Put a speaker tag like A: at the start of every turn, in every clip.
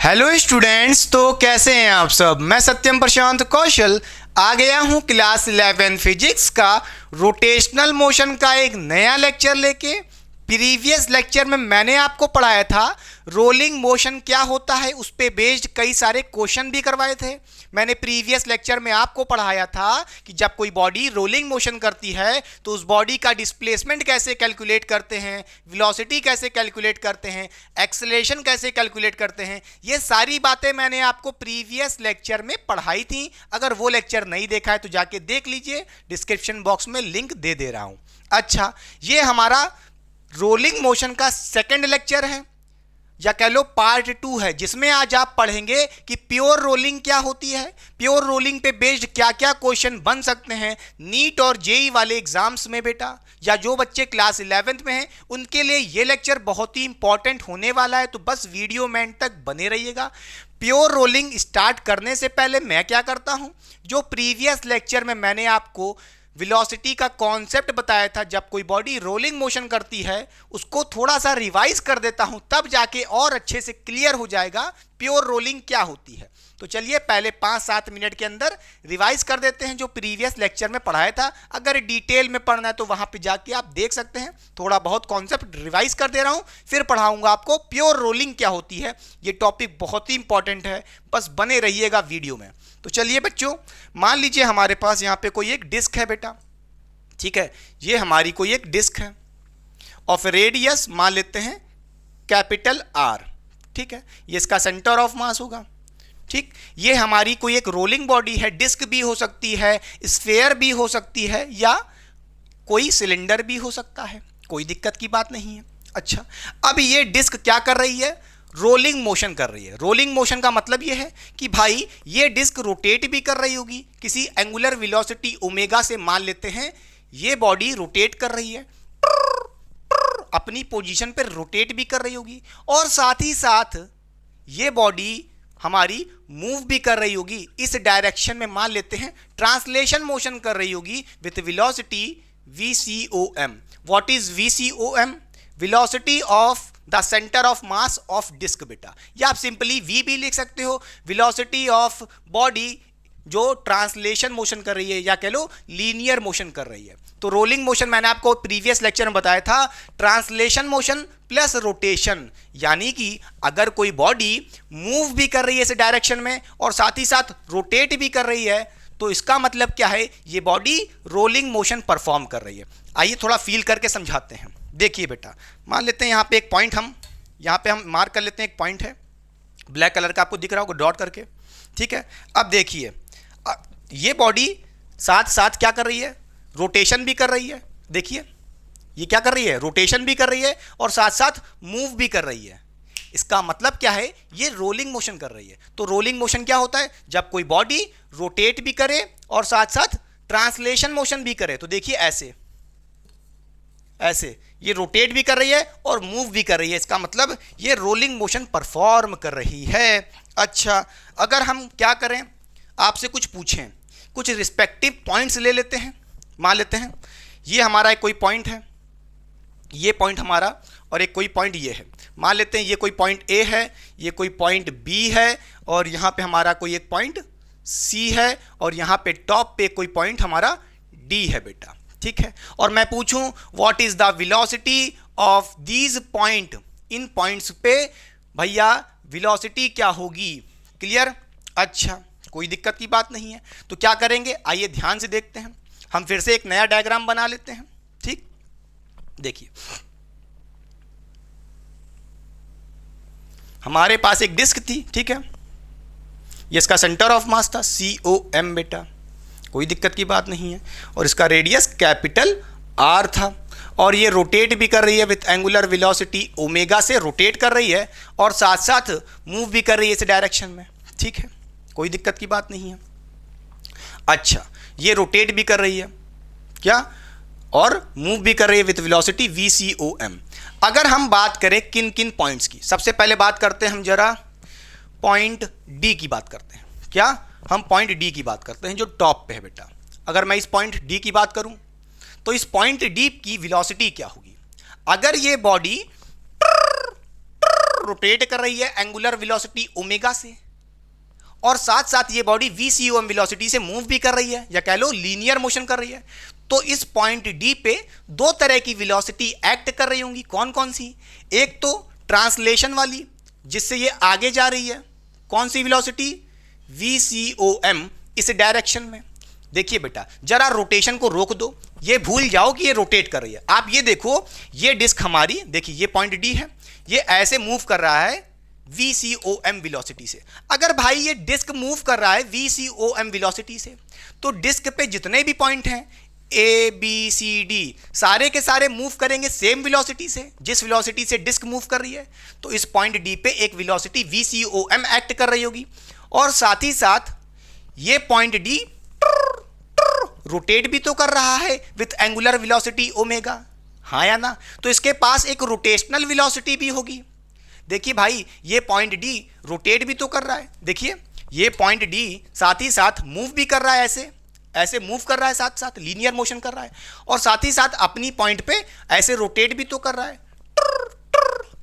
A: Hello students, तो कैसे हैं आप सब। मैं सत्यम प्रशांत कौशल आ गया हूं क्लास 11 फिजिक्स का रोटेशनल मोशन का एक नया लेक्चर लेके। प्रीवियस लेक्चर में मैंने आपको पढ़ाया था रोलिंग मोशन क्या होता है, उस पे बेस्ड कई सारे क्वेश्चन भी करवाए थे। मैंने प्रीवियस लेक्चर में आपको पढ़ाया था कि जब कोई बॉडी रोलिंग मोशन करती है तो उस बॉडी का डिस्प्लेसमेंट कैसे कैलकुलेट करते हैं, वेलोसिटी कैसे कैलकुलेट करते हैं, एक्सेलरेशन कैसे कैलकुलेट करते हैं। ये सारी बातें मैंने आपको प्रीवियस लेक्चर में पढ़ाई थी। अगर वो लेक्चर नहीं देखा है तो जाके देख लीजिए, डिस्क्रिप्शन बॉक्स में लिंक दे दे रहा हूं। अच्छा, ये हमारा रोलिंग मोशन का सेकंड लेक्चर है या कह लो पार्ट 2 है, जिसमें आज आप पढ़ेंगे कि प्योर रोलिंग क्या होती है, प्योर रोलिंग पे बेस्ड क्या क्या क्वेश्चन बन सकते हैं नीट और जेई वाले एग्जाम्स में बेटा, या जो बच्चे क्लास 11th में हैं उनके लिए ये लेक्चर बहुत ही इंपॉर्टेंट होने वाला है। तो बस वीडियो में एंड तक बने रहिएगा। प्योर रोलिंग स्टार्ट करने से पहले मैं क्या करता हूं, जो प्रीवियस लेक्चर में मैंने आपको वेलोसिटी का कॉन्सेप्ट बताया था, जब कोई बॉडी रोलिंग मोशन करती है उसको थोड़ा सा रिवाइज कर देता हूं, तब जाके और अच्छे से क्लियर हो जाएगा प्योर रोलिंग क्या होती है। तो चलिए पहले 5-7 मिनट के अंदर रिवाइज कर देते हैं जो प्रीवियस लेक्चर में पढ़ाया था। अगर डिटेल में पढ़ना है तो वहां पे जाके आप देख सकते हैं। थोड़ा बहुत कॉन्सेप्ट रिवाइज कर दे रहा हूं, फिर पढ़ाऊंगा आपको प्योर रोलिंग क्या होती है। ये टॉपिक बहुत ही इंपॉर्टेंट है, बस बने रहिएगा वीडियो में। तो चलिए बच्चों, मान लीजिए हमारे पास यहाँ पे कोई एक डिस्क है बेटा, ठीक है। ये हमारी कोई एक डिस्क है ऑफ रेडियस मान लेते हैं कैपिटल आर, ठीक है। ये इसका सेंटर ऑफ मास होगा, ठीक। ये हमारी कोई एक रोलिंग बॉडी है, डिस्क भी हो सकती है, स्फेयर भी हो सकती है, या कोई सिलेंडर भी हो सकता है, कोई दिक्कत की बात नहीं है। अच्छा, अब ये डिस्क क्या कर रही है, रोलिंग मोशन कर रही है। रोलिंग मोशन का मतलब ये है कि भाई ये डिस्क रोटेट भी कर रही होगी किसी एंगुलर वेलोसिटी ओमेगा से। मान लेते हैं ये बॉडी रोटेट कर रही है, अपनी पोजीशन पर रोटेट भी कर रही होगी, और साथ ही साथ ये बॉडी हमारी मूव भी कर रही होगी इस डायरेक्शन में। मान लेते हैं ट्रांसलेशन मोशन कर रही होगी with velocity VCOM। What is VCOM? Velocity of the centre of mass of disc बेटा, या आप सिंपली V भी लिख सकते हो, वेलोसिटी ऑफ बॉडी जो ट्रांसलेशन मोशन कर रही है, या कह लो लीनियर मोशन कर रही है। तो रोलिंग मोशन मैंने आपको प्रीवियस लेक्चर में बताया था ट्रांसलेशन मोशन प्लस रोटेशन, यानी कि अगर कोई बॉडी मूव भी कर रही है इस डायरेक्शन में और साथ ही साथ रोटेट भी कर रही है, तो इसका मतलब क्या है, ये बॉडी रोलिंग मोशन परफॉर्म कर रही है। आइए थोड़ा फील करके समझाते हैं। देखिए बेटा, मान लेते हैं यहाँ पे एक पॉइंट, हम यहाँ पे हम मार्क कर लेते हैं, एक पॉइंट है ब्लैक कलर का, आपको दिख रहा होगा डॉट करके, ठीक है। अब देखिए ये बॉडी साथ साथ क्या कर रही है, रोटेशन भी कर रही है। देखिए ये क्या कर रही है, रोटेशन भी कर रही है और साथ साथ मूव भी कर रही है। इसका मतलब क्या है, ये रोलिंग मोशन कर रही है। तो रोलिंग मोशन क्या होता है, जब कोई बॉडी रोटेट भी करे और साथ साथ ट्रांसलेशन मोशन भी करे। तो देखिए ऐसे ऐसे ये रोटेट भी कर रही है और मूव भी कर रही है, इसका मतलब ये रोलिंग मोशन परफॉर्म कर रही है। अच्छा, अगर हम क्या करें, आपसे कुछ पूछें, कुछ रिस्पेक्टिव पॉइंट्स ले लेते हैं। मान लेते हैं ये हमारा एक कोई पॉइंट है, ये पॉइंट हमारा, और एक कोई पॉइंट ये है। मान लेते हैं ये कोई पॉइंट ए है, ये कोई पॉइंट बी है, और यहाँ पे हमारा कोई एक पॉइंट सी है, और यहाँ पे टॉप पे कोई पॉइंट हमारा डी है बेटा, ठीक है। और मैं पूछूं what is the velocity of these point, in points पे भैया वेलोसिटी क्या होगी। क्लियर? अच्छा, कोई दिक्कत की बात नहीं है। तो क्या करेंगे, आइए ध्यान से देखते हैं। हम फिर से एक नया डायग्राम बना लेते हैं, ठीक। देखिए हमारे पास एक डिस्क थी, ठीक है। ये इसका सेंटर ऑफ मास था COM बेटा, कोई दिक्कत की बात नहीं है, और इसका रेडियस कैपिटल R था, और ये रोटेट भी कर रही है विथ एंगुलर वेलोसिटी ओमेगा से रोटेट कर रही है, और साथ साथ मूव भी कर रही है इस डायरेक्शन में, ठीक है। कोई दिक्कत की बात नहीं है। अच्छा, ये रोटेट भी कर रही है क्या, और मूव भी कर रही है विथ वेलोसिटी VCOM। अगर हम बात करें किन किन पॉइंट्स की, सबसे पहले बात करते हैं हम जरा पॉइंट डी की बात करते हैं। क्या, हम पॉइंट डी की बात करते हैं जो टॉप पे है बेटा। अगर मैं इस पॉइंट डी की बात करूं तो इस पॉइंट डी की वेलोसिटी क्या होगी। अगर ये बॉडी रोटेट कर रही है एंगुलर वेलोसिटी ओमेगा से, और साथ साथ ये बॉडी VCOM वेलोसिटी से मूव भी कर रही है, या कह लो लीनियर मोशन कर रही है। तो इस पॉइंट डी पे दो तरह की वेलोसिटी एक्ट कर रही होंगी। कौन कौन सी? एक तो ट्रांसलेशन वाली, जिससे ये आगे जा रही है। कौन सी वेलोसिटी? VCOM, इस डायरेक्शन में। देखिए बेटा, जरा रोटेशन को रोक दो, ये भूल जाओ कि ये रोटेट कर रही है। आप ये देखो, ये डिस्क हमारी, देखिए ये पॉइंट डी है, ये ऐसे मूव कर रहा है VCOM वेलोसिटी से। अगर भाई ये डिस्क मूव कर रहा है VCOM वेलोसिटी से, तो डिस्क पे जितने भी पॉइंट हैं A B C D सारे के सारे मूव करेंगे सेम वेलोसिटी से, जिस वेलोसिटी से डिस्क मूव कर रही है। तो इस पॉइंट डी पे एक वेलोसिटी VCOM एक्ट कर रही होगी, और साथ ही साथ ये पॉइंट डी रोटेट भी तो कर रहा है विथ एंगुलर वेलोसिटी ओमेगा, हाँ या ना? तो इसके पास एक रोटेशनल वेलोसिटी भी होगी। देखिए भाई, ये पॉइंट डी रोटेट भी तो कर रहा है, देखिए ये पॉइंट डी साथ ही साथ मूव भी कर रहा है, ऐसे ऐसे मूव कर रहा है, साथ साथ लीनियर मोशन कर रहा है, और साथ ही साथ अपनी पॉइंट पे ऐसे रोटेट भी तो कर रहा है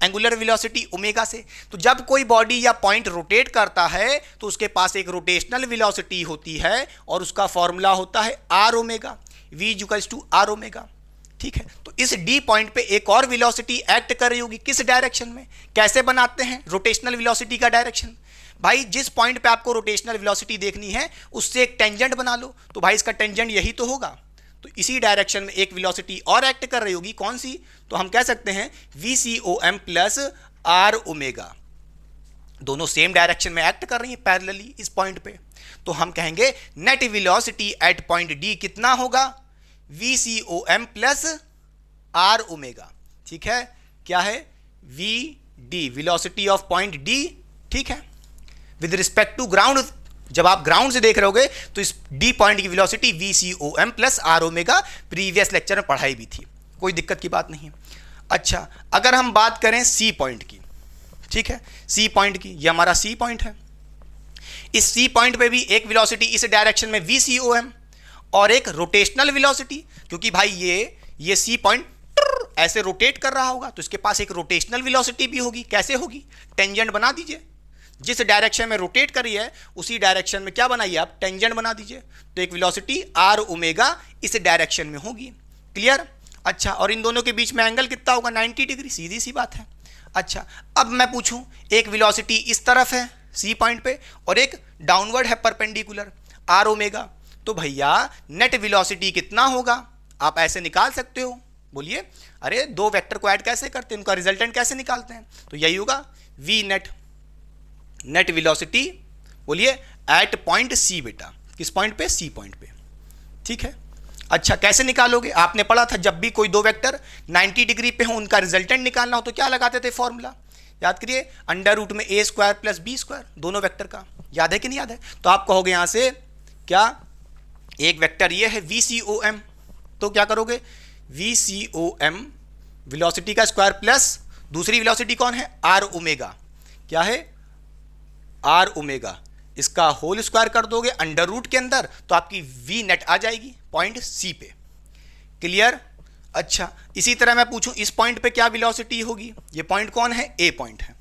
A: एंगुलर वेलोसिटी ओमेगा से। तो जब कोई बॉडी या पॉइंट रोटेट करता है तो उसके पास एक रोटेशनल वेलोसिटी होती है, और उसका फॉर्मूला होता है आर ओमेगा, V=R ओमेगा। ठीक है, तो इस डी पॉइंट पे एक और वेलोसिटी एक्ट कर रही होगी, किस डायरेक्शन में? कैसे बनाते हैं रोटेशनल वेलोसिटी का डायरेक्शन? भाई जिस पॉइंट पे आपको रोटेशनल वेलोसिटी देखनी है उससे एक टेंजेंट बना लो, तो भाई इसका टेंजेंट यही तो होगा। तो इसी डायरेक्शन में एक वेलोसिटी और एक्ट कर रही होगी, कौन सी? तो हम कह सकते हैं VCOM प्लस R ओमेगा, दोनों सेम डायरेक्शन में एक्ट कर रही हैं पैरेलली इस पॉइंट पे। तो हम कहेंगे net velocity at point D कितना होगा? VCOM plus R omega. ठीक है, क्या है? VD, velocity of point D। ठीक है, विद रिस्पेक्ट टू ग्राउंड, जब आप ग्राउंड से देख रहे होगे तो इस डी पॉइंट की velocity VCOM plus R omega, previous lecture में पढ़ाई भी थी, कोई दिक्कत की बात नहीं है। अच्छा, अगर हम बात करें सी पॉइंट की, ठीक है, सी पॉइंट की, ये हमारा सी पॉइंट है। इस सी पॉइंट पे भी एक वेलोसिटी इस डायरेक्शन में VCOM और एक रोटेशनल वेलोसिटी, क्योंकि भाई ये सी पॉइंट ऐसे रोटेट कर रहा होगा, तो इसके पास एक रोटेशनल वेलोसिटी भी होगी। कैसे होगी? टेंजेंट बना दीजिए, जिस डायरेक्शन में रोटेट करी है उसी डायरेक्शन में क्या बनाइए आप? टेंजेंट बना दीजिए। तो एक वेलोसिटी R ओमेगा इस डायरेक्शन में होगी। क्लियर? अच्छा, और इन दोनों के बीच में एंगल कितना होगा? 90 डिग्री, सीधी सी बात है। अच्छा, अब मैं पूछूं, एक वेलोसिटी इस तरफ है सी पॉइंट पे और एक डाउनवर्ड है परपेंडिकुलर R ओमेगा, तो भैया नेट वेलोसिटी कितना होगा? आप ऐसे निकाल सकते हो, बोलिए। अरे दो वेक्टर को ऐड कैसे करते हैं, उनका रिजल्टेंट कैसे निकालते हैं? तो यही होगा V नेट, नेट वेलोसिटी, बोलिए एट पॉइंट सी बेटा। किस पॉइंट पे? सी पॉइंट पे। ठीक है, अच्छा कैसे निकालोगे? आपने पढ़ा था जब भी कोई दो वेक्टर 90 डिग्री पे हो उनका रिजल्टेंट निकालना हो तो क्या लगाते थे फॉर्मूला? याद करिए, अंडर रूट में A square plus B square, दोनों वेक्टर का। याद है कि नहीं याद है? तो आप कहोगे यहां से क्या, एक वेक्टर ये है VCOM, तो क्या करोगे? VCOM वेलोसिटी का स्क्वायर प्लस दूसरी वेलोसिटी कौन है? R omega. क्या है? R ओमेगा, इसका होल स्क्वायर कर दोगे अंडर रूट के अंदर, तो आपकी V नेट आ जाएगी पॉइंट C पे। क्लियर? अच्छा, इसी तरह मैं पूछूं इस पॉइंट पे क्या वेलोसिटी होगी? ये पॉइंट कौन है? A पॉइंट है।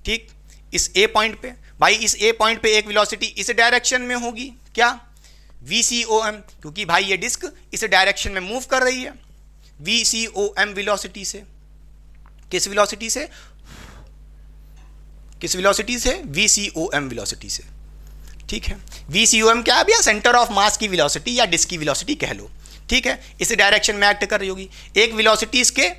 A: ठीक, इस A पॉइंट पे, भाई इस A पॉइंट पे एक वेलोसिटी इस डायरेक्शन में होगी, क्या? VCOM, क्योंकि भाई ये डिस्क इस डायरेक्शन में मूव कर रही है VCOM वेलोसिटी से। किस वेलोसिटी से? किस वेलोसिटी से? VCOM वेलोसिटी से। ठीक है, VCOM क्या है भैया? सेंटर ऑफ मास की वेलोसिटी या डिस्क की वेलोसिटी कह लो। ठीक है, इस डायरेक्शन में एक्ट कर रही होगी। एक वेलोसिटी इसके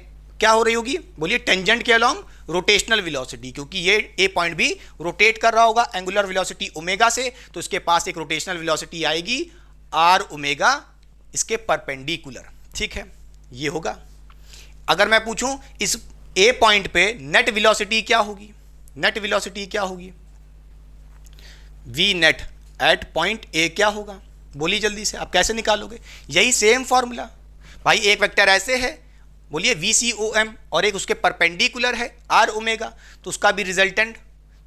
A: क्या हो रही होगी? बोलिए टेंजेंट के अलोंग रोटेशनल वेलोसिटी, क्योंकि ये ए पॉइंट भी रोटेट कर रहा होगा एंगुलर वेलोसिटी ओमेगा से, तो इसके पास एक रोटेशनल वेलोसिटी आएगी R ओमेगा इसके परपेंडिकुलर। ठीक है, ये होगा। अगर मैं पूछूं इस ए पॉइंट पे नेट वेलोसिटी क्या होगी? नेट वेलोसिटी क्या होगी? V नेट एट पॉइंट ए क्या होगा? बोलिए जल्दी से, आप कैसे निकालोगे? यही सेम फॉर्मूला। भाई एक वेक्टर ऐसे है, बोलिए VCOM, और एक उसके परपेंडिकुलर है R ओमेगा, तो उसका भी रिजल्टेंट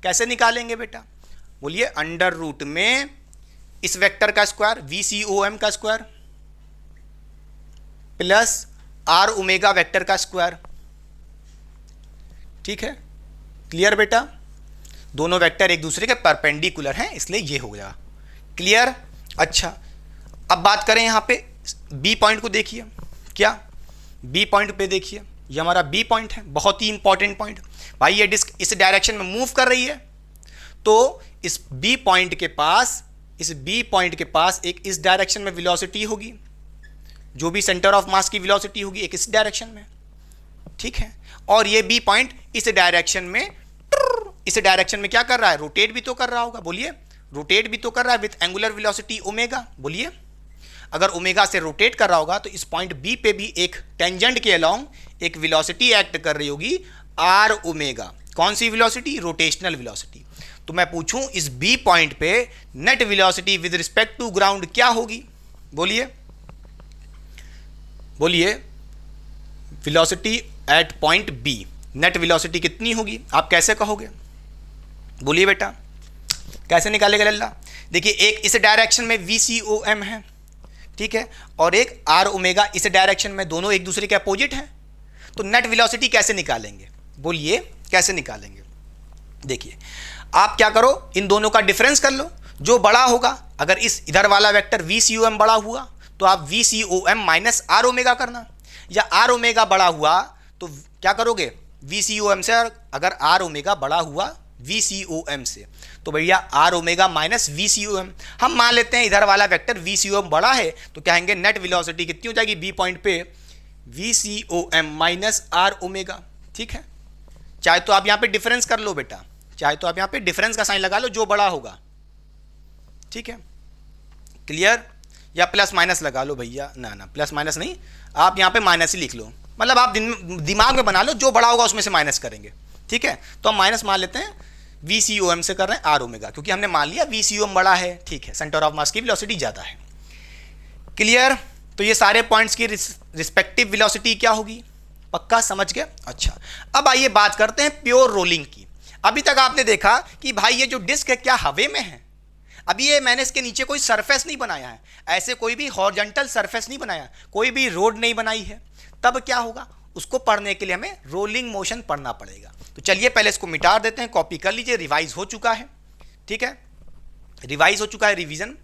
A: कैसे निकालेंगे बेटा? बोलिए अंडर रूट में इस वेक्टर का स्क्वायर VCOM का square plus R omega vector का स्क्वायर। ठीक है, क्लियर बेटा, दोनों वेक्टर एक दूसरे के परपेंडिकुलर हैं, इसलिए ये हो गया। क्लियर। अच्छा, अब बात करें यहाँ पे बी पॉइंट को देखिए, क्या बी पॉइंट पे देखिए, ये हमारा बी पॉइंट है, बहुत ही इंपॉर्टेंट पॉइंट। भाई ये डिस्क इस डायरेक्शन में मूव कर रही है, तो इस बी पॉइंट के पास एक इस डायरेक्शन में वेलोसिटी होगी, जो भी सेंटर ऑफ मास की वेलोसिटी होगी एक इस डायरेक्शन में, ठीक है। और ये बी पॉइंट इस डायरेक्शन में क्या कर रहा है, रोटेट भी तो कर रहा होगा, बोलिए, रोटेट भी तो कर रहा है विथ एंगुलर वेलोसिटी ओमेगा, बोलिए। अगर ओमेगा से रोटेट कर रहा होगा तो इस पॉइंट बी पे भी एक टेंजेंट के अलोंग एक वेलोसिटी एक्ट कर रही होगी आर ओमेगा। कौन सी वेलोसिटी, रोटेशनल वेलोसिटी। तो मैं पूछूं इस बी पॉइंट पे net velocity with respect to ground क्या होगी, बोलिए, बोलिए, velocity at point B, net velocity कितनी होगी, आप कैसे कहोगे, बोलिए बेटा, कैसे निकालेगा लल्ला। देखिए एक इस डायरेक्शन में VCOM है, ठीक है, और एक आर ओमेगा इस डायरेक्शन में, दोनों एक दूसरे के अपोजिट हैं, तो नेट वेलोसिटी कैसे निकालेंगे, बोलिए कैसे निकालेंगे। देखिए आप क्या करो, इन दोनों का डिफरेंस कर लो, जो बड़ा होगा, अगर इस इधर वाला वेक्टर VCOM बड़ा हुआ तो आप VCOM माइनस आर ओमेगा करना, या आर ओमेगा बड़ा हुआ तो क्या करोगे VCOM से, अगर आर ओमेगा बड़ा हुआ VCOM से तो भैया आर ओमेगा माइनस VCOM। हम मान लेते हैं इधर वाला वेक्टर VCOM बड़ा है, तो कहेंगे नेट वेलोसिटी कितनी हो जाएगी बी पॉइंट पे, VCOM माइनस आर ओमेगा, ठीक है। चाहे तो आप यहाँ पे डिफरेंस कर लो बेटा, चाहे तो आप यहाँ पे डिफरेंस का साइन लगा लो, जो बड़ा होगा, ठीक है, क्लियर। या प्लस माइनस लगा लो भैया, ना प्लस माइनस नहीं, आप यहाँ पे माइनस ही लिख लो, मतलब आप दिमाग में बना लो, जो बड़ा होगा उसमें से माइनस करेंगे, ठीक है। तो हम माइनस मान लेते हैं, VCOM से कर रहे हैं आर ओमेगा, क्योंकि हमने मान लिया VCOM बड़ा है, ठीक है, सेंटर ऑफ मास की वेलोसिटी ज़्यादा है। क्लियर। तो ये सारे पॉइंट्स की रिस्पेक्टिव वेलोसिटी क्या होगी, पक्का समझ गए। अच्छा, अब आइए बात करते हैं प्योर रोलिंग की। अभी तक आपने देखा कि भाई ये जो डिस्क है क्या हवे में है, अभी ये मैंने इसके नीचे कोई सरफेस नहीं बनाया है, ऐसे कोई भी हॉरिजॉन्टल सरफेस नहीं बनाया, कोई भी रोड नहीं बनाई है, तब क्या होगा, उसको पढ़ने के लिए हमें रोलिंग मोशन पढ़ना पड़ेगा। तो चलिए पहले इसको मिटा देते हैं, कॉपी कर लीजिए, रिवाइज हो चुका है, ठीक है, रिवाइज हो चुका है, रिवीजन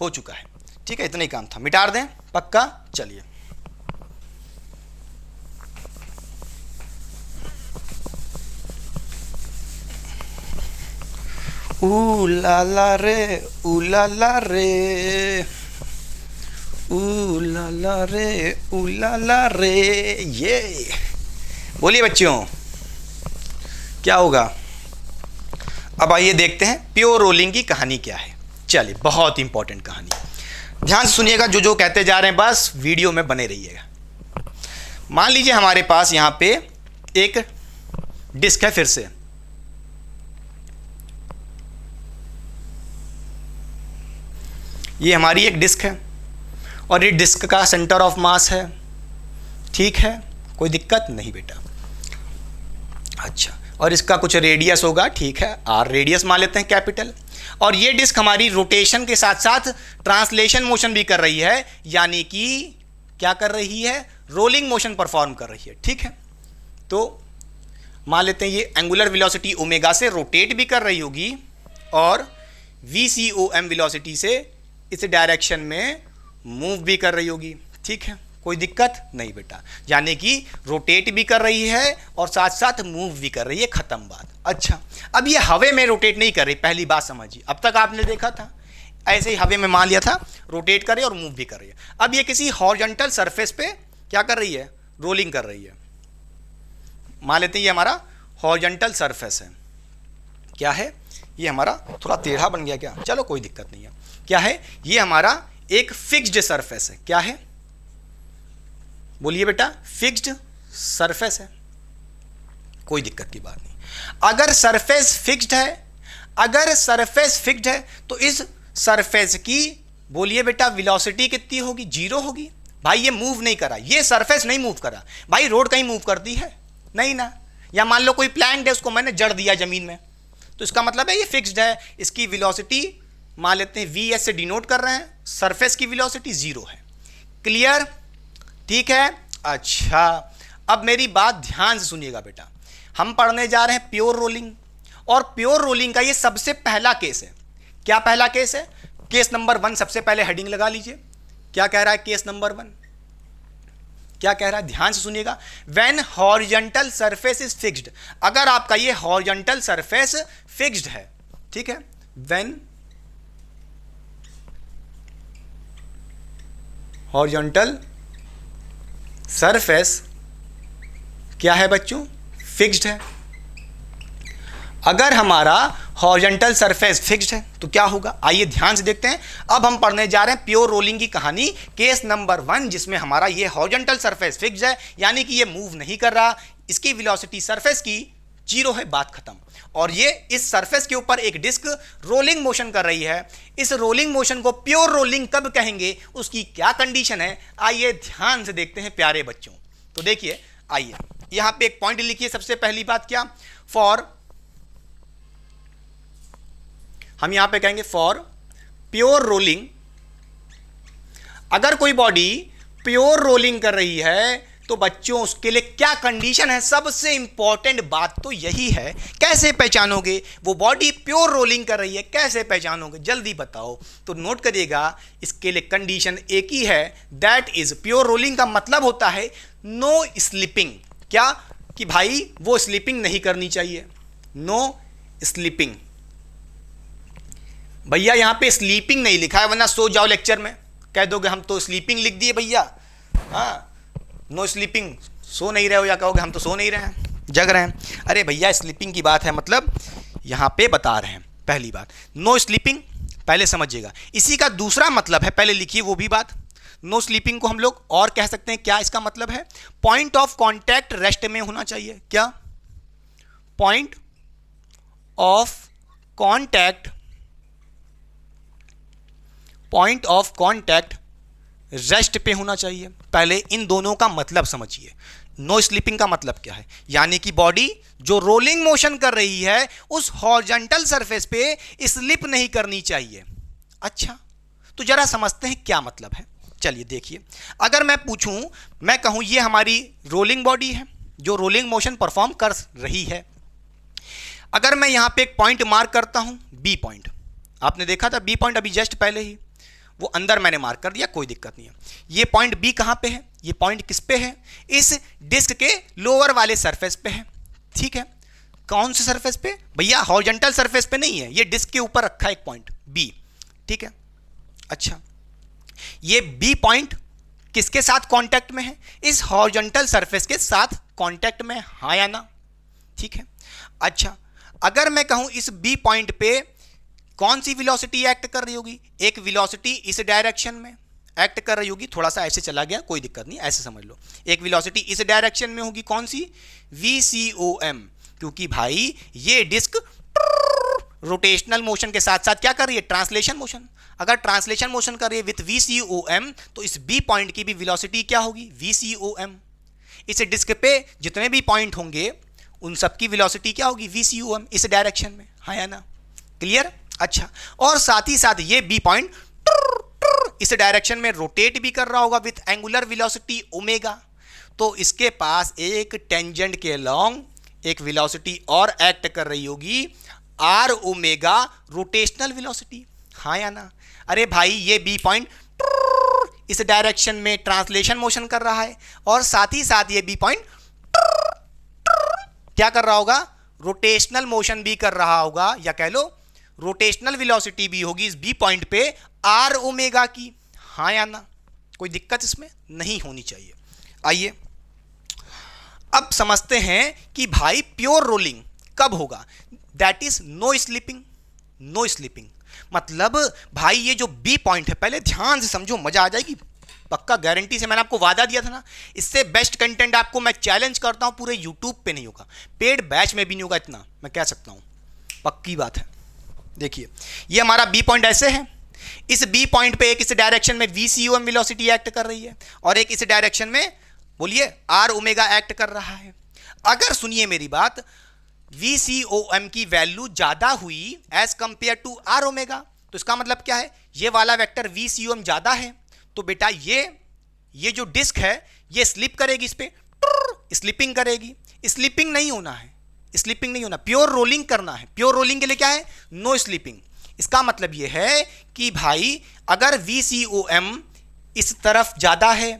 A: हो चुका है, ठीक है, इतना ही काम था, मिटा दें पक्का। चलिए ऊ ला ला रे, ऊ ला ला रे, ऊ ला ला रे, ऊ ला ला रे, ये बोलिए बच्चों क्या होगा। अब आइए देखते हैं प्योर रोलिंग की कहानी क्या है। चलिए बहुत इंपॉर्टेंट कहानी, ध्यान से सुनिएगा, जो कहते जा रहे हैं बस वीडियो में बने रहिएगा। मान लीजिए हमारे पास यहाँ पे एक डिस्क है, फिर से ये हमारी एक डिस्क है और ये डिस्क का सेंटर ऑफ मास है, ठीक है, कोई दिक्कत नहीं बेटा। अच्छा, और इसका कुछ रेडियस होगा, ठीक है, आर रेडियस मान लेते हैं कैपिटल। और ये डिस्क हमारी रोटेशन के साथ साथ ट्रांसलेशन मोशन भी कर रही है, यानी कि क्या कर रही है, रोलिंग मोशन परफॉर्म कर रही है, ठीक है। तो मान लेते हैं ये एंगुलर वेलोसिटी ओमेगा से रोटेट भी कर रही होगी और VCOM वेलोसिटी से इस डायरेक्शन में मूव भी कर रही होगी, ठीक है, कोई दिक्कत नहीं बेटा, यानी कि रोटेट भी कर रही है और साथ साथ मूव भी कर रही है, खत्म बात। अच्छा, अब ये हवे में रोटेट नहीं कर रही, पहली बात समझिए, अब तक आपने देखा था ऐसे ही हवे में मान लिया था, रोटेट कर रही है और मूव भी कर रही है। अब ये किसी हॉरिजॉन्टल सरफेस पे क्या कर रही है, रोलिंग कर रही है। मान लेते हैं ये हमारा हॉरिजॉन्टल सरफेस है, क्या है, ये हमारा थोड़ा टेढ़ा बन गया क्या, चलो कोई दिक्कत नहीं है, क्या है, ये हमारा एक फिक्स्ड सरफेस है, क्या है, बोलिए बेटा, फिक्स्ड सरफेस है, कोई दिक्कत की बात नहीं। अगर सरफेस फिक्स्ड है, अगर सरफेस फिक्स्ड है तो इस सरफेस की बोलिए बेटा वेलोसिटी कितनी होगी, जीरो होगी। भाई ये मूव नहीं करा, ये सरफेस नहीं मूव करा, भाई रोड कहीं मूव करती है नहीं ना, या मान लो कोई प्लैंट है उसको मैंने जड़ दिया जमीन में, तो इसका मतलब है ये फिक्स्ड है, इसकी वेलोसिटी मान लेते हैं VS से डिनोट कर रहे हैं, सरफेस की वेलोसिटी जीरो है। क्लियर, ठीक है। अच्छा, अब मेरी बात ध्यान से सुनिएगा बेटा, हम पढ़ने जा रहे हैं प्योर रोलिंग, और प्योर रोलिंग का ये सबसे पहला केस है। क्या पहला केस है? Case number 1। सबसे पहले हेडिंग लगा लीजिए, क्या कह रहा है केस नंबर 1? क्या कह रहा है? ध्यान से सुनिएगा। When horizontal surface is fixed, अगर आपका ये हॉरिजॉन्टल सरफेस फिक्स्ड है, ठीक है, व्हेन हॉरिजॉन्टल सरफेस क्या है बच्चों? फिक्स्ड है। अगर हमारा हॉरिजॉन्टल सरफेस फिक्स्ड है तो क्या होगा? आइए ध्यान से देखते हैं। अब हम पढ़ने जा रहे हैं प्योर रोलिंग की कहानी, केस नंबर 1, जिसमें हमारा ये हॉरिजॉन्टल सरफेस फिक्स्ड है, यानी कि ये मूव नहीं कर रहा, इसकी वेलोसिटी सरफेस की 0 है, बात खत्म। और ये इस सरफेस के ऊपर एक डिस्क रोलिंग मोशन कर रही है। इस रोलिंग मोशन को प्योर रोलिंग कब कहेंगे, उसकी क्या कंडीशन है, आइए ध्यान से देखते हैं प्यारे बच्चों। तो देखिए, आइए यहां पे एक पॉइंट लिखिए। सबसे पहली बात क्या? फॉर, हम यहां पे कहेंगे फॉर प्योर रोलिंग, अगर कोई बॉडी प्योर रोलिंग कर रही है तो बच्चों उसके लिए क्या कंडीशन है? सबसे इंपॉर्टेंट बात तो यही है। कैसे पहचानोगे वो बॉडी प्योर रोलिंग कर रही है? कैसे पहचानोगे, जल्दी बताओ। तो नोट करिएगा, इसके लिए कंडीशन एक ही है, दैट इज, प्योर रोलिंग का मतलब होता है नो स्लिपिंग। क्या? कि भाई वो स्लिपिंग नहीं करनी चाहिए, नो स्लिपिंग। भैया यहां पे स्लीपिंग नहीं लिखा है, वरना सो जाओ लेक्चर में, कह दोगे हम तो स्लीपिंग लिख दिए भैया। हाँ, नो स्लीपिंग, सो नहीं रहे हो, या कहोगे हम तो सो नहीं रहे हैं, जग रहे हैं। अरे भैया स्लीपिंग की बात है, मतलब यहां पे बता रहे हैं। पहली बात नो स्लीपिंग, पहले समझिएगा। इसी का दूसरा मतलब है, पहले लिखिए वो भी बात। नो स्लीपिंग को हम लोग और कह सकते हैं, क्या इसका मतलब है? पॉइंट ऑफ कॉन्टैक्ट रेस्ट में होना चाहिए। क्या? Point of contact, point of contact rest पे होना चाहिए। पहले इन दोनों का मतलब समझिए। नो स्लीपिंग का मतलब क्या है? यानी कि बॉडी जो रोलिंग मोशन कर रही है उस हॉरिजॉन्टल सरफेस पे स्लिप नहीं करनी चाहिए। अच्छा, तो जरा समझते हैं क्या मतलब है। चलिए देखिए, अगर मैं पूछूं, मैं कहूं ये हमारी रोलिंग बॉडी है जो रोलिंग मोशन परफॉर्म कर रही है। अगर मैं यहां पे एक पॉइंट मार्क करता हूं, बी पॉइंट, आपने देखा था बी पॉइंट अभी जस्ट पहले ही, वो अंदर मैंने मार्क कर दिया, कोई दिक्कत नहीं है। ये पॉइंट बी कहां पे है? ये पॉइंट किस पे है? इस डिस्क के लोअर वाले सरफेस पे है, ठीक है। कौन से सरफेस पे भैया? हॉरिजॉन्टल सरफेस पे नहीं है, ये डिस्क के ऊपर रखा है एक पॉइंट बी, ठीक है। अच्छा, ये बी पॉइंट किसके साथ कांटेक्ट में है? इस हॉरिजॉन्टल सरफेस के साथ कांटेक्ट में, हाँ या ना? ठीक है। अच्छा, अगर मैं कहूं इस बी पॉइंट पे कौन सी वेलोसिटी एक्ट कर रही होगी? एक वेलोसिटी इस डायरेक्शन में एक्ट कर रही होगी, थोड़ा सा ऐसे चला गया, कोई दिक्कत नहीं, ऐसे समझ लो। एक वेलोसिटी इस डायरेक्शन में होगी, कौन सी? VCOM, क्योंकि भाई ये डिस्क रोटेशनल मोशन के साथ साथ क्या कर रही है? Translation motion. अगर ट्रांसलेशन मोशन कर रही है विथ VCOM, तो इस बी पॉइंट की भी वेलोसिटी क्या होगी? VCOM। इस डिस्क पे जितने भी पॉइंट होंगे उन सब की वेलोसिटी क्या होगी? VCOM, इस डायरेक्शन में, हाँ या ना? क्लियर? अच्छा, और साथ ही साथ ये बी पॉइंट इस डायरेक्शन में रोटेट भी कर रहा होगा विथ एंगुलर वेलोसिटी ओमेगा। तो इसके पास एक टेंजेंट के अलोंग एक वेलोसिटी और एक्ट कर रही होगी, आर ओमेगा रोटेशनल वेलोसिटी, हाँ या ना? अरे भाई ये बी पॉइंट इस डायरेक्शन में ट्रांसलेशन मोशन कर रहा है, और साथ ही साथ ये बी पॉइंट क्या कर रहा होगा? रोटेशनल मोशन भी कर रहा होगा, या कह लो रोटेशनल वेलोसिटी भी होगी इस बी पॉइंट पे आर ओमेगा की, हाँ या ना? कोई दिक्कत इसमें नहीं होनी चाहिए। आइए अब समझते हैं कि भाई प्योर रोलिंग कब होगा? That is no slipping. No slipping मतलब भाई ये जो बी पॉइंट है, पहले ध्यान से समझो, मजा आ जाएगी पक्का, गारंटी से। मैंने आपको वादा दिया था ना, इससे बेस्ट कंटेंट आपको मैं चैलेंज करता हूं, पूरे यूट्यूब पे नहीं होगा, पेड बैच में भी नहीं होगा, इतना मैं कह सकता हूं, पक्की बात है। देखिए ये हमारा बी पॉइंट ऐसे है, इस बी पॉइंट पे एक इस डायरेक्शन में VCOM वेलोसिटी एक्ट कर रही है, और एक इस डायरेक्शन में बोलिए आर ओमेगा एक्ट कर रहा है। अगर सुनिए मेरी बात, VCOM की वैल्यू ज्यादा हुई as compare to R omega, तो इसका मतलब क्या है? ये वाला वेक्टर VCOM ज्यादा है, तो बेटा ये जो डिस्क है ये स्लिप करेगी, इस पे स्लिपिंग करेगी। स्लिपिंग नहीं होना है, स्लिपिंग नहीं होना, प्योर रोलिंग करना है। प्योर रोलिंग के लिए क्या है? No slipping. इसका मतलब यह है कि भाई अगर VCOM इस तरफ ज़्यादा है,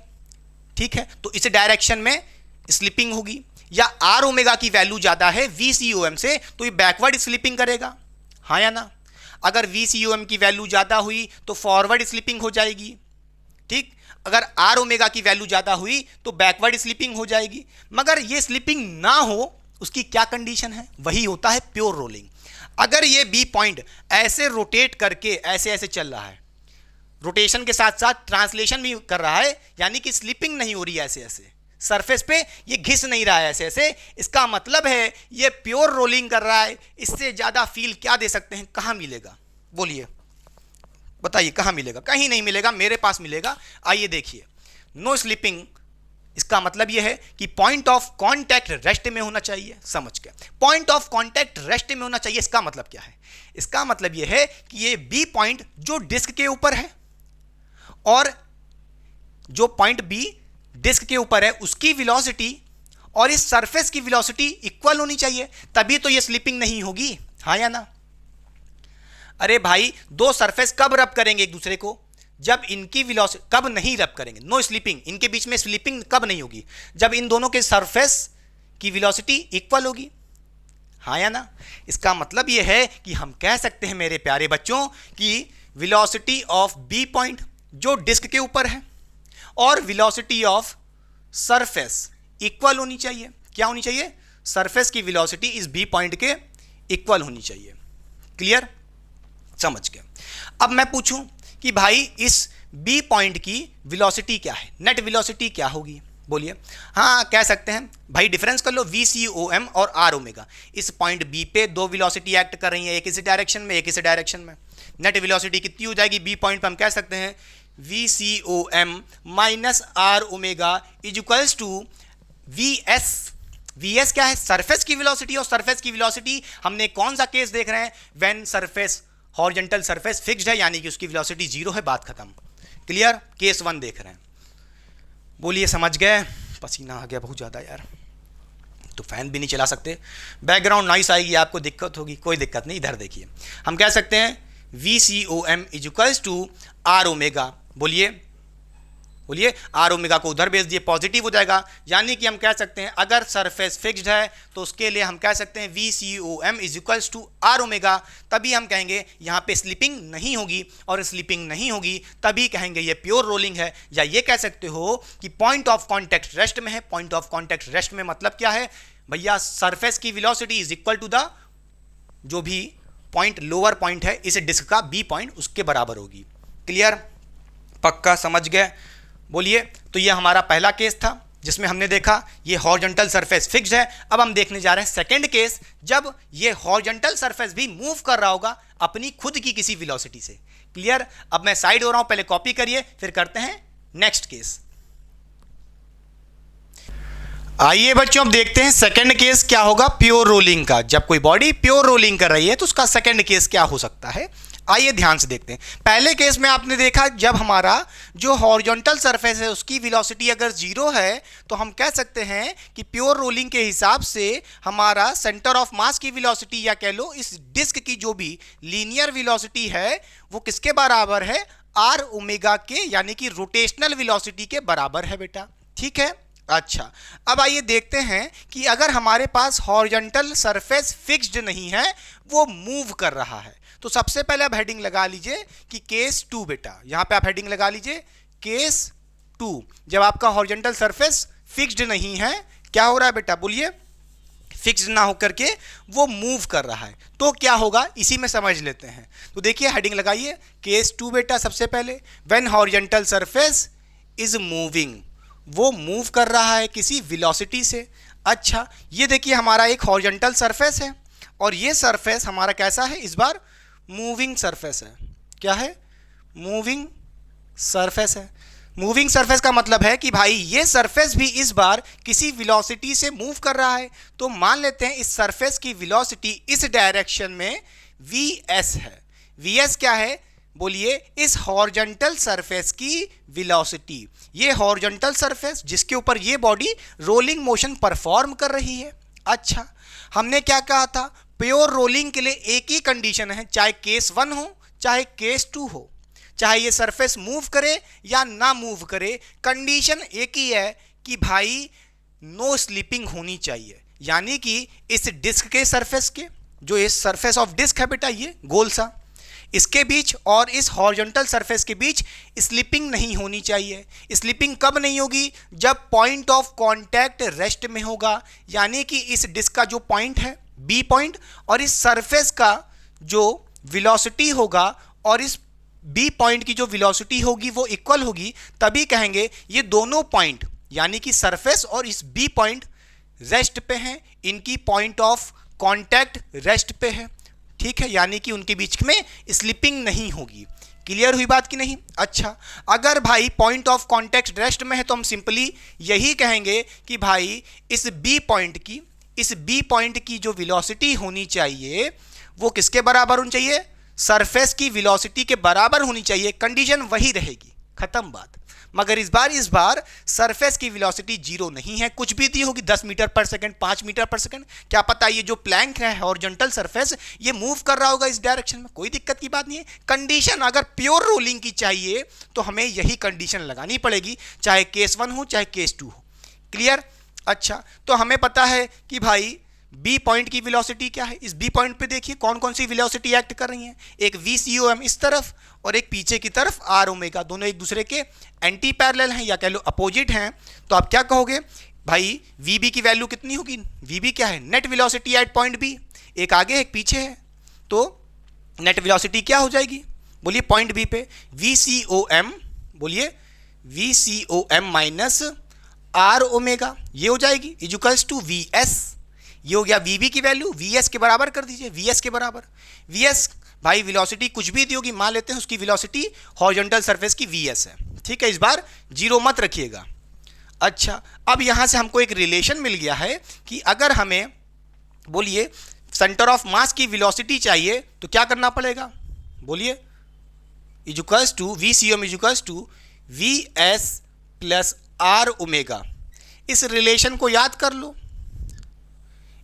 A: ठीक है, तो इस डायरेक्शन में स्लिपिंग होगी, या आर ओमेगा की वैल्यू ज़्यादा है VCOM से तो ये बैकवर्ड स्लिपिंग करेगा, हाँ या ना? अगर VCOM की वैल्यू ज़्यादा हुई तो फॉरवर्ड स्लिपिंग हो जाएगी, ठीक। अगर आर ओमेगा की वैल्यू ज़्यादा हुई तो बैकवर्ड स्लिपिंग हो जाएगी। मगर ये स्लिपिंग ना हो उसकी क्या कंडीशन है? वही होता है प्योर रोलिंग। अगर ये बी पॉइंट ऐसे रोटेट करके ऐसे ऐसे चल रहा है, रोटेशन के साथ साथ ट्रांसलेशन भी कर रहा है, यानी कि स्लिपिंग नहीं हो रही है ऐसे ऐसे, सरफेस पे ये घिस नहीं रहा है ऐसे ऐसे, इसका मतलब है ये प्योर रोलिंग कर रहा है। इससे ज़्यादा फील क्या दे सकते हैं? कहाँ मिलेगा? बोलिए, बताइए कहाँ मिलेगा? कहीं नहीं मिलेगा, मेरे पास मिलेगा। आइए देखिए, नो स्लिपिंग, इसका मतलब यह है कि पॉइंट ऑफ कांटेक्ट रेस्ट में होना चाहिए। समझ गए? पॉइंट ऑफ कांटेक्ट रेस्ट में होना चाहिए। इसका मतलब क्या है? इसका मतलब यह है कि ये बी पॉइंट जो डिस्क के ऊपर है और जो पॉइंट बी डिस्क के ऊपर है उसकी वेलोसिटी और इस सरफेस की वेलोसिटी इक्वल होनी चाहिए, तभी तो ये स्लिपिंग नहीं होगी, हाँ या ना? अरे भाई, दो सरफेस कब रब करेंगे एक दूसरे को? जब इनकी वेलोसिटी, कब नहीं रब करेंगे? नो स्लिपिंग, इनके बीच में स्लिपिंग कब नहीं होगी? जब इन दोनों के सरफेस की वेलोसिटी इक्वल होगी, हाँ या ना? इसका मतलब यह है कि हम कह सकते हैं मेरे प्यारे बच्चों कि वेलोसिटी ऑफ बी पॉइंट जो डिस्क के ऊपर है और वेलोसिटी ऑफ सरफेस इक्वल होनी चाहिए। क्या होनी चाहिए? सरफेस की वेलोसिटी इस बी पॉइंट के इक्वल होनी चाहिए। क्लियर? समझ गए? अब मैं पूछूं कि भाई इस बी पॉइंट की वेलोसिटी क्या है, नेट वेलोसिटी क्या होगी? बोलिए। हाँ, कह सकते हैं भाई डिफरेंस कर लो VCOM और आर ओमेगा। इस पॉइंट बी पे दो वेलोसिटी एक्ट कर रही है, एक इस डायरेक्शन में एक इस डायरेक्शन में। नेट वेलोसिटी कितनी हो जाएगी बी पॉइंट पर? हम कह सकते हैं VCOM minus R omega is equals to VS। VS क्या है? सरफेस की वेलोसिटी। और सरफेस की वेलोसिटी हमने कौन सा केस देख रहे हैं? When surface horizontal surface fixed है, यानी कि उसकी वेलोसिटी जीरो है, बात खत्म। क्लियर? केस 1 देख रहे हैं। बोलिए, समझ गए? पसीना आ गया बहुत ज़्यादा यार, तो फैन भी नहीं चला सकते, बैकग्राउंड नॉइस आएगी, आपको दिक्कत होगी। कोई दिक्कत नहीं, इधर देखिए, हम कह सकते हैं VCOM is equals to R omega. बोलिए बोलिए, आर ओमेगा को उधर भेज दिए, पॉजिटिव हो जाएगा। यानी कि हम कह सकते हैं अगर सरफेस फिक्स्ड है तो उसके लिए हम कह सकते हैं VCOM is equals to R omega. तभी हम कहेंगे यहाँ पे स्लिपिंग नहीं होगी, और स्लिपिंग नहीं होगी तभी कहेंगे ये प्योर रोलिंग है। या ये कह सकते हो कि पॉइंट ऑफ कॉन्टैक्ट रेस्ट में है। पॉइंट ऑफ कॉन्टैक्ट रेस्ट में मतलब क्या है भैया? सरफेस की velocity is equal to the जो भी पॉइंट लोअर पॉइंट है इस डिस्क का बी पॉइंट, उसके बराबर होगी। क्लियर? पक्का समझ गए? बोलिए। तो ये हमारा पहला केस था जिसमें हमने देखा ये हॉरिजॉन्टल सरफेस फिक्स्ड है। अब हम देखने जा रहे हैं सेकंड केस, जब ये हॉरिजॉन्टल सरफेस भी मूव कर रहा होगा अपनी खुद की किसी वेलोसिटी से। क्लियर? अब मैं साइड हो रहा हूं, पहले कॉपी करिए, फिर करते हैं नेक्स्ट केस। आइए बच्चों, अब देखते हैं सेकंड केस क्या होगा प्योर रोलिंग का। जब कोई बॉडी प्योर रोलिंग कर रही है तो उसका सेकंड केस क्या हो सकता है? आइए ध्यान से देखते हैं। पहले केस में आपने देखा जब हमारा जो हॉरिजॉन्टल सरफेस है उसकी वेलोसिटी अगर जीरो है तो हम कह सकते हैं कि प्योर रोलिंग के हिसाब से हमारा सेंटर ऑफ मास की वेलोसिटी, या कह लो इस डिस्क की जो भी लीनियर वेलोसिटी है वो किसके बराबर है? आर ओमेगा के, यानी कि रोटेशनल वेलोसिटी के बराबर है बेटा। ठीक है? अच्छा, अब आइए देखते हैं कि अगर हमारे पास हॉरिजॉन्टल सरफेस फिक्स्ड नहीं है, वो मूव कर रहा है, तो सबसे पहले आप हेडिंग लगा लीजिए कि केस 2 बेटा। यहां पे आप हेडिंग लगा लीजिए केस 2। जब आपका हॉरिजॉन्टल सरफेस फिक्स्ड नहीं है, क्या हो रहा है बेटा? बोलिए। फिक्स्ड ना होकर के वो मूव कर रहा है, तो क्या होगा इसी में समझ लेते हैं। तो देखिए हेडिंग लगाइए केस 2 बेटा। सबसे पहले when horizontal surface is moving, वो मूव कर रहा है किसी वेलोसिटी से। अच्छा, ये देखिए हमारा एक हॉरिजॉन्टल सरफेस है और ये सरफेस हमारा कैसा है? इस बार मूविंग सरफेस है। क्या है? मूविंग सरफेस है। मूविंग सरफेस का मतलब है कि भाई ये सरफेस भी इस बार किसी वेलोसिटी से मूव कर रहा है। तो मान लेते हैं इस सरफेस की वेलोसिटी इस डायरेक्शन में VS है। VS क्या है? बोलिए। इस हॉरिजॉन्टल सरफेस की वेलोसिटी। ये हॉरिजॉन्टल सरफेस जिसके ऊपर ये बॉडी रोलिंग मोशन परफॉर्म कर रही है। अच्छा, हमने क्या कहा था, प्योर रोलिंग के लिए एक ही कंडीशन है, चाहे केस 1 हो चाहे केस 2 हो, चाहे ये सरफेस मूव करे या ना मूव करे, कंडीशन एक ही है कि भाई नो स्लिपिंग होनी चाहिए। यानी कि इस डिस्क के सरफेस के, जो इस सरफेस ऑफ डिस्क है बेटा ये गोल सा, इसके बीच और इस हॉरिजॉन्टल सरफेस के बीच स्लिपिंग नहीं होनी चाहिए। स्लिपिंग कब नहीं होगी, जब पॉइंट ऑफ कांटेक्ट रेस्ट में होगा। यानी कि इस डिस्क का जो पॉइंट है बी पॉइंट और इस सरफेस का जो वेलोसिटी होगा और इस बी पॉइंट की जो वेलोसिटी होगी वो इक्वल होगी, तभी कहेंगे ये दोनों पॉइंट यानी कि सरफेस और इस बी पॉइंट रेस्ट पे हैं, इनकी पॉइंट ऑफ कांटेक्ट रेस्ट पे है। ठीक है, यानी कि उनके बीच में स्लिपिंग नहीं होगी। क्लियर हुई बात कि नहीं? अच्छा, अगर भाई पॉइंट ऑफ कांटेक्ट रेस्ट में है तो हम सिंपली यही कहेंगे कि भाई इस बी पॉइंट की जो वेलोसिटी होनी चाहिए वो किसके बराबर होनी चाहिए, सरफेस की वेलोसिटी के बराबर होनी चाहिए। कंडीशन वही रहेगी, खत्म बात। मगर इस बार सरफेस की वेलोसिटी 0 नहीं है, कुछ भी दी होगी, 10 मीटर पर सेकंड, 5 मीटर पर सेकंड, क्या पता ये जो प्लैंक है हॉरिजॉन्टल सरफेस ये मूव कर रहा होगा इस डायरेक्शन में, कोई दिक्कत की बात नहीं है। कंडीशन अगर प्योर रोलिंग की चाहिए तो हमें यही कंडीशन लगानी पड़ेगी, चाहे केस 1 हो चाहे केस 2 हो। क्लियर? अच्छा, तो हमें पता है कि भाई बी पॉइंट की वेलोसिटी क्या है। इस बी पॉइंट पे देखिए कौन कौन सी वेलोसिटी एक्ट कर रही है, एक VCOM इस तरफ और एक पीछे की तरफ R ओमेगा, दोनों एक दूसरे के एंटी पैरेलल हैं या कह लो अपोजिट हैं। तो आप क्या कहोगे भाई, VB की वैल्यू कितनी होगी? VB क्या है? Net velocity at point B, एक आगे एक पीछे है, तो नेट वेलोसिटी क्या हो जाएगी? बोलिए पॉइंट B पे VCOM, बोलिए VCOM माइनस R ओमेगा, ये हो जाएगी इक्वल्स टू VS। ये हो गया VB की वैल्यू, VS के बराबर कर दीजिए, VS के बराबर। VS भाई वेलोसिटी कुछ भी दी होगी, मान लेते हैं उसकी वेलोसिटी हॉरिजॉन्टल सरफेस की VS है। ठीक है, इस बार 0 मत रखिएगा। अच्छा, अब यहां से हमको एक रिलेशन मिल गया है कि अगर हमें बोलिए सेंटर ऑफ मास की वेलोसिटी चाहिए तो क्या करना पड़ेगा, बोलिए equals to VCOM equals to VS plus R omega. इस रिलेशन को याद कर लो,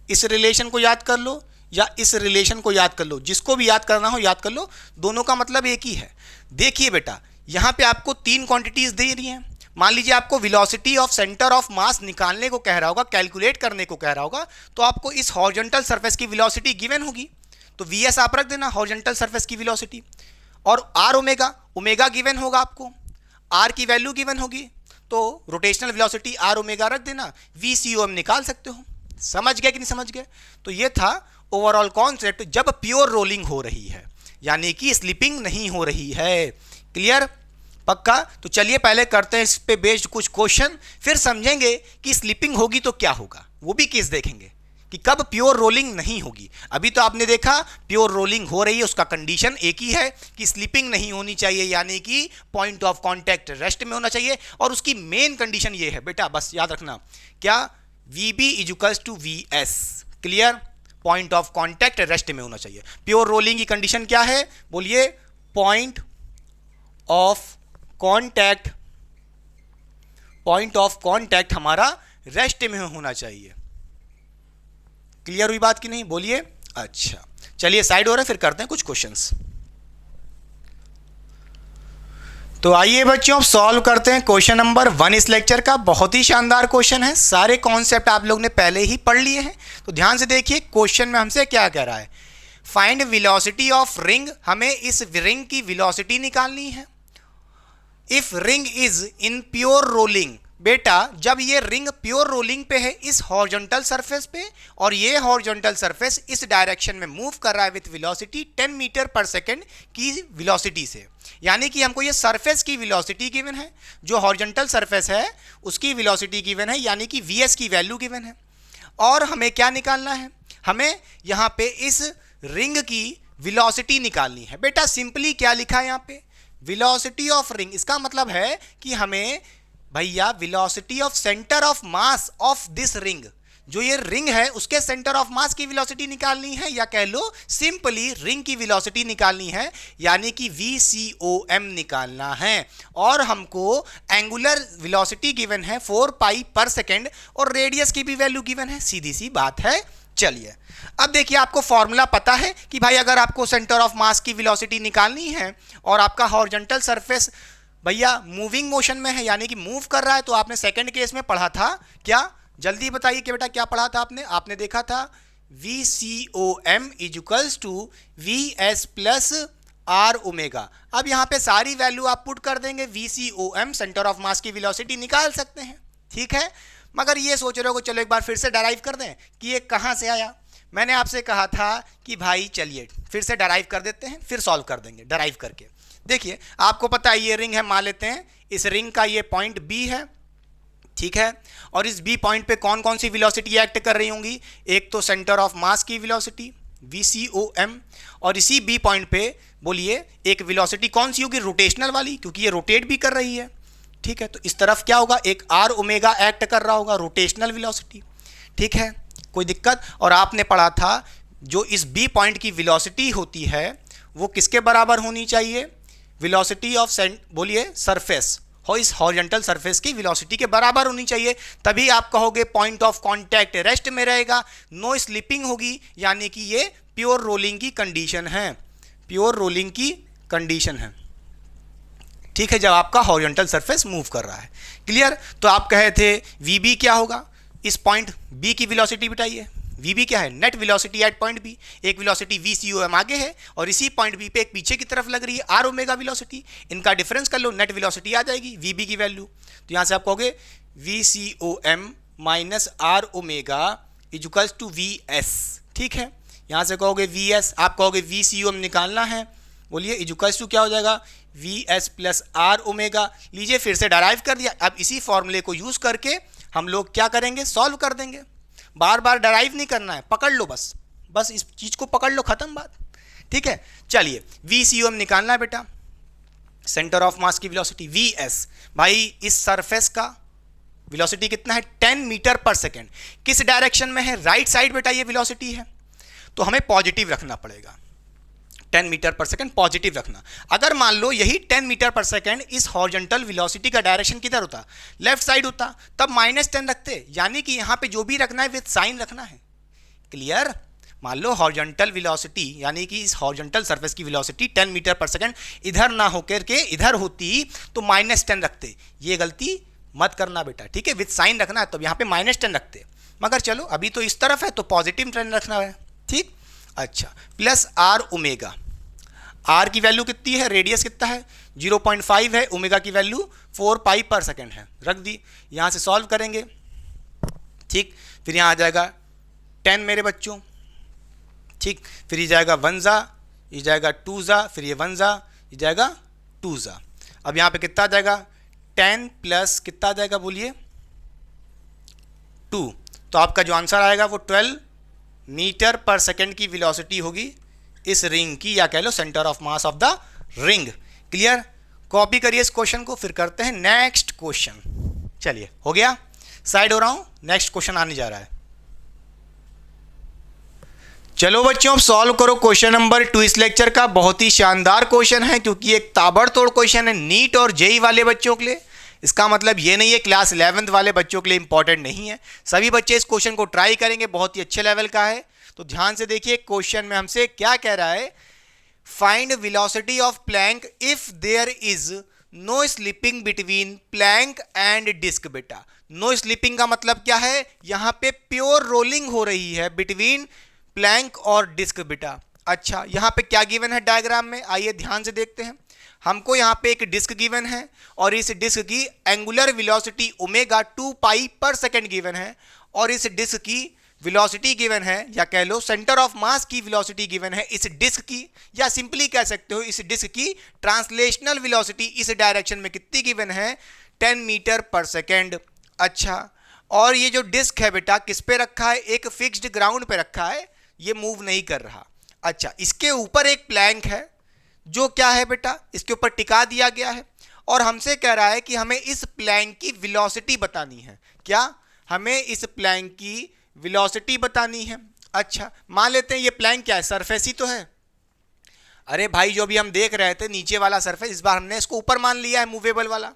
A: इस रिलेशन को याद कर लो या इस रिलेशन को याद कर लो, जिसको भी याद करना हो याद कर लो, दोनों का मतलब एक ही है। देखिए बेटा, यहाँ पे आपको 3 क्वांटिटीज दे रही हैं। मान लीजिए आपको वेलोसिटी ऑफ सेंटर ऑफ मास निकालने को कह रहा होगा, कैलकुलेट करने को कह रहा होगा, तो आपको इस हॉरिजॉन्टल सरफेस की वेलोसिटी गिवन होगी, तो VS आप रख देना हॉरिजॉन्टल सरफेस की वेलोसिटी, और R ओमेगा गिवन होगा आपको, R की वैल्यू गिवन होगी, तो रोटेशनल वेलोसिटी R ओमेगा रख देना, VCOM निकाल सकते हो। समझ गए कि नहीं समझ गए? तो ये था ओवरऑल कॉन्सेप्ट जब प्योर रोलिंग हो रही है, यानी कि स्लिपिंग नहीं हो रही है। क्लियर? पक्का? तो चलिए पहले करते हैं इस पे बेस्ड कुछ क्वेश्चन, फिर समझेंगे कि स्लिपिंग होगी तो क्या होगा, वो भी केस देखेंगे कि कब प्योर रोलिंग नहीं होगी। अभी तो आपने देखा प्योर रोलिंग हो रही है, उसका कंडीशन एक ही है कि स्लिपिंग नहीं होनी चाहिए, यानी कि पॉइंट ऑफ कांटेक्ट रेस्ट में होना चाहिए, और उसकी मेन कंडीशन ये है बेटा, बस याद रखना, क्या? VB equals to VS। Clear? Point of contact rest में होना चाहिए। प्योर रोलिंग की कंडीशन क्या है, बोलिए पॉइंट ऑफ कांटेक्ट हमारा रेस्ट में होना चाहिए। क्लियर हुई बात कि नहीं? बोलिए। अच्छा, चलिए साइड हो रहा है, फिर करते हैं कुछ क्वेश्चंस। तो आइए बच्चों, अब सॉल्व करते हैं क्वेश्चन नंबर 1 इस लेक्चर का। बहुत ही शानदार क्वेश्चन है, सारे कॉन्सेप्ट आप लोग ने पहले ही पढ़ लिए हैं। तो ध्यान से देखिए क्वेश्चन में हमसे क्या कह रहा है, फाइंड वेलोसिटी ऑफ रिंग। हमें इस रिंग की वेलोसिटी निकालनी है। If ring is in pure rolling, बेटा जब ये रिंग प्योर रोलिंग पे है इस हॉरिजॉन्टल सरफेस पे, और ये हॉरिजॉन्टल सरफेस इस डायरेक्शन में मूव कर रहा है विथ वेलोसिटी 10 मीटर पर सेकंड की वेलोसिटी से, यानी कि हमको ये सरफेस की वेलोसिटी गिवन है, जो हॉरिजॉन्टल सरफेस है उसकी वेलोसिटी गिवन है, यानी कि VS की वैल्यू गिवन है। और हमें क्या निकालना है, हमें यहाँ पे इस रिंग की वेलोसिटी निकालनी है। बेटा सिंपली क्या लिखा है यहाँ पे, वेलोसिटी ऑफ रिंग, इसका मतलब है कि हमें भैया velocity of centre of mass of this ring, जो ये रिंग है उसके सेंटर ऑफ मास की वेलोसिटी निकालनी है, या कह लो सिंपली रिंग की वेलोसिटी निकालनी है, यानी कि VCOM निकालना है। और हमको एंगुलर वेलोसिटी गिवन है 4 पाई पर सेकेंड, और रेडियस की भी वैल्यू गिवन है। सीधी सी बात है, चलिए अब देखिए, आपको फॉर्मूला पता है कि भाई अगर आपको सेंटर ऑफ मास की वेलोसिटी निकालनी है और आपका हॉरिजॉन्टल सरफेस भैया मूविंग मोशन में है, यानी कि मूव कर रहा है, तो आपने सेकंड केस में पढ़ा था क्या? जल्दी बताइए कि बेटा क्या पढ़ा था आपने? आपने देखा था VCOM equals to VS plus R omega. अब यहाँ पे सारी वैल्यू आप पुट कर देंगे, VCOM सेंटर ऑफ मास की वेलोसिटी निकाल सकते हैं, ठीक है। मगर ये सोच रहे हो चलो एक बार फिर से डराइव कर दें कि ये कहाँ से आया। मैंने आपसे कहा था कि भाई चलिए फिर से डराइव कर देते हैं, फिर सॉल्व कर देंगे डराइव करके। देखिए आपको पता है ये रिंग है, मान लेते हैं इस रिंग का ये पॉइंट बी है, ठीक है। और इस बी पॉइंट पे कौन कौन सी वेलोसिटी एक्ट कर रही होंगी? एक तो सेंटर ऑफ मास की वेलोसिटी VCOM, और इसी बी पॉइंट पे बोलिए एक वेलोसिटी कौन सी होगी? रोटेशनल वाली, क्योंकि ये रोटेट भी कर रही है, ठीक है। तो इस तरफ क्या होगा? एक आर ओमेगा एक्ट कर रहा होगा, रोटेशनल वेलोसिटी, ठीक है, कोई दिक्कत। और आपने पढ़ा था जो इस बी पॉइंट की वेलोसिटी होती है वो किसके बराबर होनी चाहिए? वेलोसिटी ऑफ बोलिए सरफेस, हो इस हॉरिजॉन्टल सरफेस की वेलोसिटी के बराबर होनी चाहिए, तभी आप कहोगे पॉइंट ऑफ कांटेक्ट रेस्ट में रहेगा, नो स्लिपिंग होगी, यानी कि ये प्योर रोलिंग की कंडीशन है, प्योर रोलिंग की कंडीशन है, ठीक है, जब आपका हॉरिजॉन्टल सरफेस मूव कर रहा है। क्लियर? तो आप कहे थे VB क्या होगा? इस पॉइंट B की वेलोसिटी बताइए। VB क्या है? Net velocity at point B। एक वेलोसिटी VCOM आगे है और इसी पॉइंट B पे एक पीछे की तरफ लग रही है आर ओमेगा वेलोसिटी, इनका डिफरेंस कर लो, नेट वेलोसिटी आ जाएगी VB की वैल्यू। तो यहाँ से आप कहोगे VCOM minus R omega equals to VS, ठीक है। यहाँ से कहोगे VS, आप कहोगे VCOM निकालना है, बोलिए इक्वल्स टू क्या हो जाएगा? VS plus R omega. लीजिए फिर से डराइव कर दिया। अब इसी फॉर्मूले को यूज करके हम लोग क्या करेंगे? सॉल्व कर देंगे। बार बार डराइव नहीं करना है, पकड़ लो बस इस चीज को पकड़ लो, खत्म बात, ठीक है। चलिए VCOM निकालना है बेटा, सेंटर ऑफ मास की वेलोसिटी VS। भाई इस सरफेस का वेलोसिटी कितना है? 10 मीटर पर सेकेंड। किस डायरेक्शन में है? राइट साइड बेटा ये वेलोसिटी है, तो हमें पॉजिटिव रखना पड़ेगा, 10 मीटर पर सेकेंड पॉजिटिव रखना। अगर मान लो यही 10 मीटर पर सेकेंड इस हॉरिजॉन्टल वेलोसिटी का डायरेक्शन किधर होता? लेफ्ट साइड होता, तब -10 रखते, यानी कि यहाँ पे जो भी रखना है विद साइन रखना है। क्लियर? मान लो हॉरिजॉन्टल वेलोसिटी यानी कि इस हॉरिजॉन्टल सरफेस की वेलोसिटी 10 मीटर पर सेकेंड इधर ना होकर के इधर होती तो -10 रखते। ये गलती मत करना बेटा, ठीक है, विद साइन रखना है, तो यहाँ पे -10 रखते। मगर चलो अभी तो इस तरफ है तो पॉजिटिव ट्रेंड रखना है, ठीक। अच्छा, प्लस आर ओमेगा। आर की वैल्यू कितनी है? रेडियस कितना है? 0.5 है, ओमेगा की वैल्यू 4 पाई पर सेकेंड है, रख दी। यहाँ से सॉल्व करेंगे, ठीक। फिर यहाँ आ जाएगा 10 मेरे बच्चों, ठीक। फिर ये जाएगा 1 जा, ये जाएगा 2 जा, फिर ये 1 जा, ये जाएगा 2 जा। अब यहाँ पे कितना आ जाएगा? 10 प्लस कितना आ जाएगा बोलिए? 2। तो आपका जो आंसर आएगा वो 12 मीटर पर सेकेंड की वेलोसिटी होगी इस रिंग की, या कह लो centre of mass of the ring. Clear? Copy करिए इस क्वेश्चन को, फिर करते हैं नेक्स्ट क्वेश्चन। चलिए हो गया, साइड हो रहा हूं, नेक्स्ट क्वेश्चन आने जा रहा है। चलो बच्चों अब सॉल्व करो क्वेश्चन नंबर 2 इस लेक्चर का। बहुत ही शानदार क्वेश्चन है क्योंकि एक ताबड़तोड़ क्वेश्चन है नीट और जेई वाले बच्चों के लिए। इसका मतलब ये नहीं है क्लास 11th वाले बच्चों के लिए इंपॉर्टेंट नहीं है, सभी बच्चे इस क्वेश्चन को ट्राई करेंगे, बहुत ही अच्छे लेवल का है। तो ध्यान से देखिए क्वेश्चन में हमसे क्या कह रहा है, find velocity of plank if there is no slipping between plank and disc. बेटा नो स्लिपिंग का मतलब क्या है? यहां पे प्योर रोलिंग हो रही है बिटवीन प्लैंक और डिस्क बेटा। अच्छा यहां पे क्या गिवन है डायग्राम में, आइए ध्यान से देखते हैं। हमको यहां पे एक डिस्क गिवन है और इस डिस्क की एंगुलर वेलोसिटी ओमेगा 2 पाई पर सेकेंड गिवन है, और इस डिस्क की वेलोसिटी गिवन है, या कह लो सेंटर ऑफ मास की वेलोसिटी गिवन है इस डिस्क की, या सिंपली कह सकते हो इस डिस्क की ट्रांसलेशनल वेलोसिटी इस डायरेक्शन में कितनी गिवन है? 10 मीटर पर सेकेंड। अच्छा, और ये जो डिस्क है बेटा किस पे रखा है? एक फिक्स्ड ग्राउंड पे रखा है, ये मूव नहीं कर रहा। अच्छा, इसके ऊपर एक प्लैंक है जो क्या है बेटा, इसके ऊपर टिका दिया गया है, और हमसे कह रहा है कि हमें इस प्लैंक की वेलोसिटी बतानी है। क्या? हमें इस प्लैंक की वेलोसिटी बतानी है। अच्छा, मान लेते हैं ये प्लैंक क्या है? सरफेस ही तो है। अरे भाई जो भी हम देख रहे थे नीचे वाला सरफेस, इस बार हमने इसको ऊपर मान लिया है, मूवेबल वाला,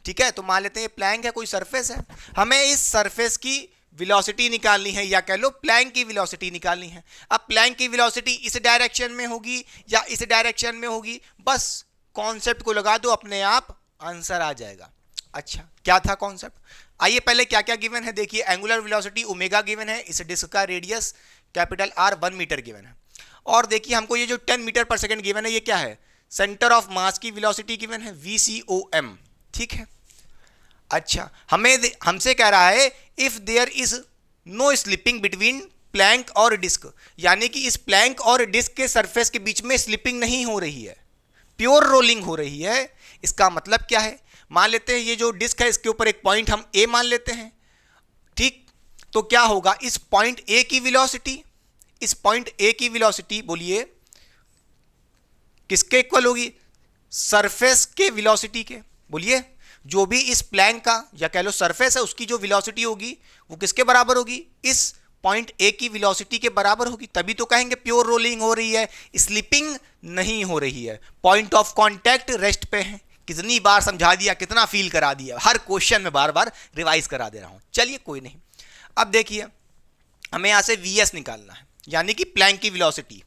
A: ठीक है। तो मान लेते हैं ये प्लैंक है, कोई सरफेस है, हमें इस सरफेस की वेलोसिटी निकालनी है, या कह लो प्लैंक की वेलोसिटी निकालनी है। अब प्लैंक की वेलोसिटी इस डायरेक्शन में होगी या इस डायरेक्शन में होगी, बस कॉन्सेप्ट को लगा दो, अपने आप आंसर आ जाएगा। अच्छा, क्या था कॉन्सेप्ट? आइए पहले क्या क्या गिवन है देखिए। एंगुलर वेलोसिटी ओमेगा गिवन है, इस डिस्क का radius capital R 1 metre given है। और देखिए हमको ये जो 10 मीटर पर सेकंड गिवन है, ये क्या है? सेंटर ऑफ मास की वेलोसिटी गिवन है, VCOM। ठीक है। अच्छा, हमसे कह रहा है if there is no slipping between plank और डिस्क, यानी कि इस प्लैंक और डिस्क के सरफेस के बीच में स्लिपिंग नहीं हो रही है, प्योर रोलिंग हो रही है। इसका मतलब क्या है? मान लेते हैं ये जो डिस्क है इसके ऊपर एक पॉइंट हम ए मान लेते हैं, ठीक। तो क्या होगा, इस पॉइंट ए की वेलोसिटी, इस पॉइंट ए की वेलोसिटी बोलिए किसके इक्वल होगी? सरफेस के वेलोसिटी के। बोलिए, जो भी इस प्लैंक का या कह लो सरफेस है उसकी जो वेलोसिटी होगी वो किसके बराबर होगी? इस पॉइंट ए की वेलोसिटी के बराबर होगी। तभी तो कहेंगे प्योर रोलिंग हो रही है, स्लिपिंग नहीं हो रही है। पॉइंट ऑफ कांटेक्ट रेस्ट पे है। कितनी बार समझा दिया, कितना फील करा दिया, हर क्वेश्चन में बार बार रिवाइज करा दे रहा हूं। चलिए कोई नहीं। अब देखिए हमें यहां से VS निकालना है, यानी कि प्लैंक की वेलोसिटी।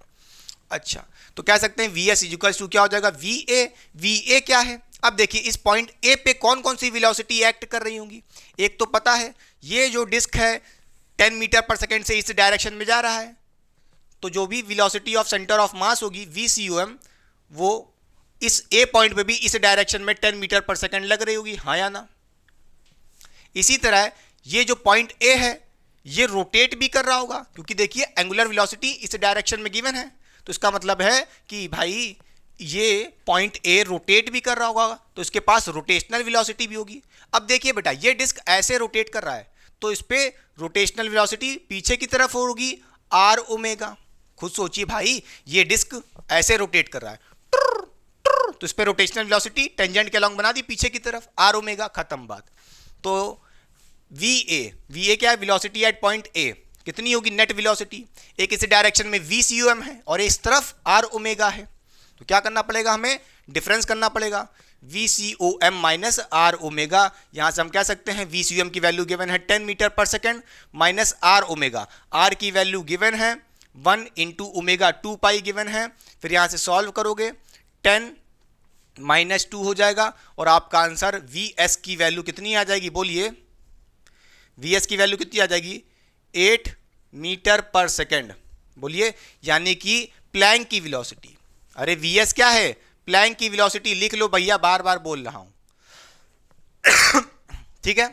A: अच्छा, तो कह सकते हैं VS इक्वल्स टू क्या हो जाएगा? VA। VA क्या है? अब देखिए इस पॉइंट ए पे कौन कौन सी वेलोसिटी एक्ट कर रही होंगी? एक तो पता है, ये जो डिस्क है 10 मीटर पर सेकेंड से इस डायरेक्शन में जा रहा है, तो जो भी वेलोसिटी ऑफ सेंटर ऑफ मास होगी VCOM, वो इस ए पॉइंट पे भी इस डायरेक्शन में 10 मीटर पर सेकेंड लग रही होगी, हाँ या ना? इसी तरह ये जो पॉइंट ए है ये रोटेट भी कर रहा होगा, क्योंकि देखिए एंगुलर वेलोसिटी इस डायरेक्शन में गिवन है, तो इसका मतलब है कि भाई ये पॉइंट ए रोटेट भी कर रहा होगा, तो इसके पास रोटेशनल वेलोसिटी भी होगी। अब देखिए बेटा, ये डिस्क ऐसे रोटेट कर रहा है, तो इस पे रोटेशनल वेलोसिटी पीछे की तरफ होगी R ओमेगा। खुद सोचिए भाई, ये डिस्क ऐसे रोटेट कर रहा है, तो इस पे रोटेशनल वेलोसिटी टेंजेंट के अलॉन्ग बना दी पीछे की तरफ, R ओमेगा, खत्म बात। तो VA क्या है? वेलोसिटी एट पॉइंट ए कितनी होगी? Net velocity. एक इस डायरेक्शन में VCOM है और इस तरफ R ओमेगा है, तो क्या करना पड़ेगा? हमें डिफरेंस करना पड़ेगा, VCOM माइनस R ओमेगा। यहां से हम कह सकते हैं VCOM की वैल्यू गिवन है 10 मीटर पर second minus R omega. R की वैल्यू गिवन है 1 इंटू ओमेगा 2 पाई गिवन है। फिर यहां से सॉल्व करोगे 10 माइनस 2 हो जाएगा और आपका आंसर VS की वैल्यू कितनी आ जाएगी? बोलिए, VS की वैल्यू कितनी आ जाएगी? 8 मीटर पर सेकेंड। बोलिए, यानी कि प्लैंक की वेलोसिटी। अरे VS क्या है? प्लैंक की वेलोसिटी। लिख लो भैया, बार बार बोल रहा हूं। ठीक है,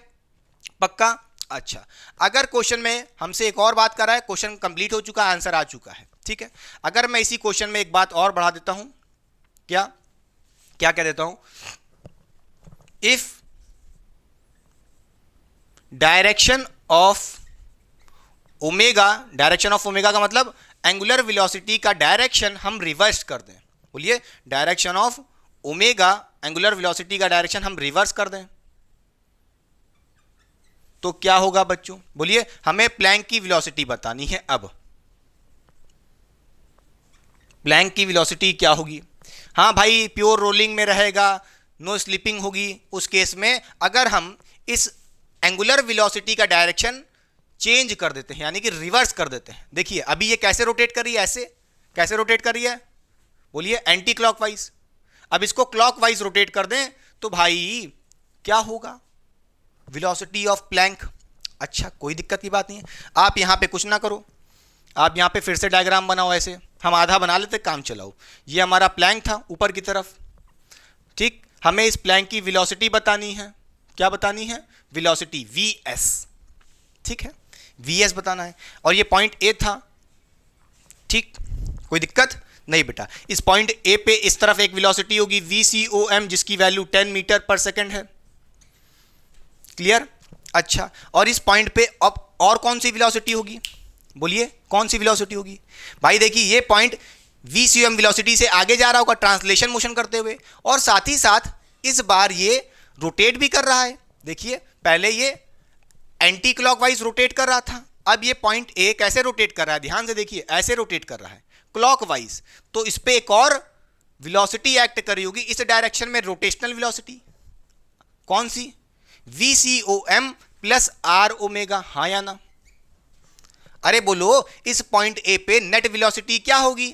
A: पक्का? अच्छा, अगर क्वेश्चन में हमसे एक और बात कर रहा है, क्वेश्चन कंप्लीट हो चुका है, आंसर आ चुका है, ठीक है। अगर मैं इसी क्वेश्चन में एक बात और बढ़ा देता हूं, क्या क्या कह देता हूं? If direction of omega, direction of omega का मतलब एंगुलर वेलोसिटी का डायरेक्शन हम रिवर्स कर दें। बोलिए, direction of omega, angular velocity का डायरेक्शन हम रिवर्स कर दें, तो क्या होगा बच्चों? बोलिए, हमें प्लैंक की वेलोसिटी बतानी है। अब प्लैंक की वेलोसिटी क्या होगी? हाँ भाई, प्योर रोलिंग में रहेगा, नो स्लिपिंग होगी। उस केस में अगर हम इस एंगुलर वेलोसिटी का डायरेक्शन चेंज कर देते हैं, यानी कि रिवर्स कर देते हैं। देखिए अभी ये कैसे रोटेट कर रही है? ऐसे कैसे रोटेट कर रही है? बोलिए, एंटी क्लॉकवाइज। अब इसको क्लॉकवाइज रोटेट कर दें तो भाई क्या होगा? Velocity of Planck. अच्छा, कोई दिक्कत की बात नहीं है। आप यहां पे कुछ ना करो, आप यहां पे फिर से डायग्राम बनाओ, ऐसे हम आधा बना लेते, काम चलाओ। ये हमारा प्लैंक था ऊपर की तरफ, ठीक। हमें इस प्लैंक की वेलोसिटी बतानी है। क्या बतानी है? वेलोसिटी VS, ठीक है, VS बताना है। और ये पॉइंट ए था, ठीक, कोई दिक्कत नहीं बेटा। इस पॉइंट ए पे इस तरफ एक वेलोसिटी होगी VCOM, जिसकी वैल्यू 10 मीटर पर सेकेंड है। क्लियर? अच्छा, और इस पॉइंट पे अब और कौन सी वेलोसिटी होगी? बोलिए, कौन सी वेलोसिटी होगी? भाई देखिए, ये पॉइंट VCOM वेलोसिटी से आगे जा रहा होगा ट्रांसलेशन मोशन करते हुए, और साथ ही साथ इस बार ये रोटेट भी कर रहा है। देखिए, पहले ये एंटी क्लॉकवाइज रोटेट कर रहा था, अब ये पॉइंट ए कैसे रोटेट कर रहा है? ध्यान से देखिए, ऐसे रोटेट कर रहा है क्लॉकवाइज। तो इस पे एक और वेलोसिटी एक्ट कर रही होगी इस डायरेक्शन में, रोटेशनल वेलोसिटी। कौन सी? VCOM प्लस R ओमेगा, हाँ या ना? अरे बोलो, इस पॉइंट ए पे नेट वेलोसिटी क्या होगी?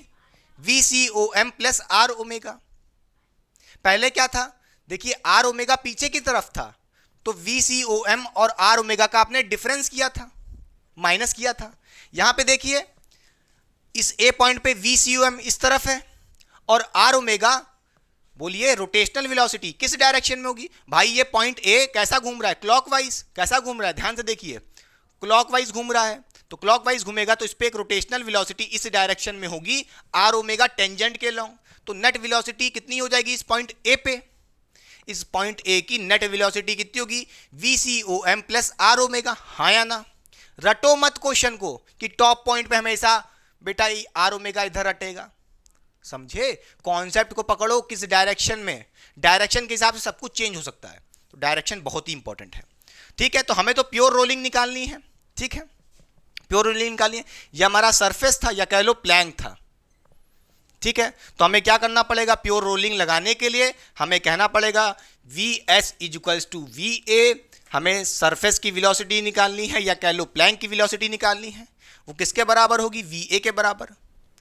A: VCOM plus R omega. पहले क्या था? देखिए आर ओमेगा पीछे की तरफ था, तो VCOM और आर ओमेगा का आपने डिफरेंस किया था, माइनस किया था। यहां पे देखिए इस ए पॉइंट पे VCOM इस तरफ है और आर ओमेगा, बोलिए रोटेशनल वेलोसिटी किस डायरेक्शन में होगी? भाई ये पॉइंट ए कैसा घूम रहा है? क्लॉकवाइज। कैसा घूम रहा है? ध्यान से देखिए, क्लॉकवाइज घूम रहा है, तो क्लॉकवाइज घूमेगा तो इस पे एक रोटेशनल वेलोसिटी इस डायरेक्शन में होगी, आर ओमेगा टेंजेंट के लॉन्ग। तो नेट वेलोसिटी कितनी हो जाएगी इस पॉइंट ए पे? इस पॉइंट ए की नेट वेलोसिटी कितनी होगी? VCOM plus R omega. हाँ या ना? रटो मत क्वेश्चन को कि टॉप पॉइंट पे हमेशा बेटा आर ओमेगा इधर रटेगा। समझे? कॉन्सेप्ट को पकड़ो, किस डायरेक्शन में, डायरेक्शन के हिसाब से सब कुछ चेंज हो सकता है, तो डायरेक्शन बहुत ही इंपॉर्टेंट है। ठीक है, तो हमें तो प्योर रोलिंग निकालनी है। ठीक है, प्योर रोलिंग निकालनी है। यह हमारा सरफेस था या कह लो प्लैंक था। ठीक है, तो हमें क्या करना पड़ेगा? प्योर रोलिंग लगाने के लिए हमें कहना पड़ेगा VS इक्वल्स टू VA। हमें सरफेस की वेलोसिटी निकालनी है या कह लो प्लैंक की वेलोसिटी निकालनी है। वो किसके बराबर होगी? VA के बराबर,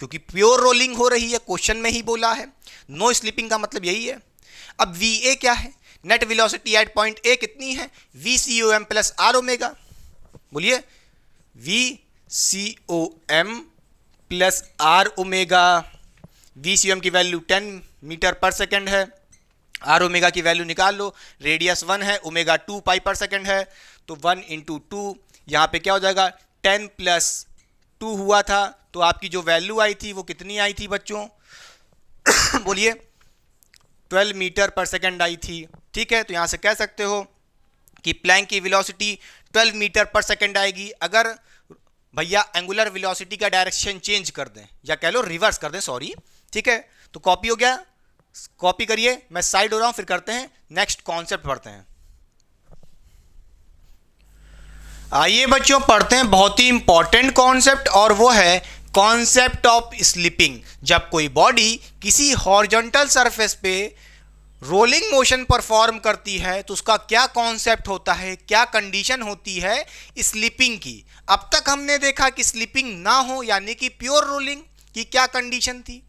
A: क्योंकि प्योर रोलिंग हो रही है, क्वेश्चन में ही बोला है। नो स्लिपिंग का मतलब यही है। अब VA क्या है? Net velocity at point A कितनी है? VCOM plus R omega. बोलिए, VCOM plus R omega. VCOM की वैल्यू 10 मीटर पर सेकेंड है, आर ओमेगा की वैल्यू निकाल लो, रेडियस 1 है, ओमेगा 2 पाई पर सेकेंड है, तो 1 इंटू 2, यहाँ पे क्या हो जाएगा? 10 प्लस 2 हुआ था, तो आपकी जो वैल्यू आई थी वो कितनी आई थी बच्चों? बोलिए, 12 मीटर पर सेकेंड आई थी। ठीक है, तो यहाँ से कह सकते हो कि प्लैंक की वेलोसिटी 12 मीटर पर सेकेंड आएगी अगर भैया एंगुलर वेलोसिटी का डायरेक्शन चेंज कर दें, या कह लो रिवर्स कर दें, सॉरी। ठीक है, तो कॉपी हो गया, कॉपी करिए, मैं साइड हो रहा हूं, फिर करते हैं नेक्स्ट कॉन्सेप्ट पढ़ते हैं। आइए बच्चों पढ़ते हैं बहुत ही इंपॉर्टेंट कॉन्सेप्ट, और वो है कॉन्सेप्ट ऑफ स्लिपिंग। जब कोई बॉडी किसी हॉरिजॉन्टल सरफेस पे रोलिंग मोशन परफॉर्म करती है तो उसका क्या कॉन्सेप्ट होता है, क्या कंडीशन होती है स्लिपिंग की। अब तक हमने देखा कि स्लिपिंग ना हो यानी कि प्योर रोलिंग की क्या कंडीशन थी,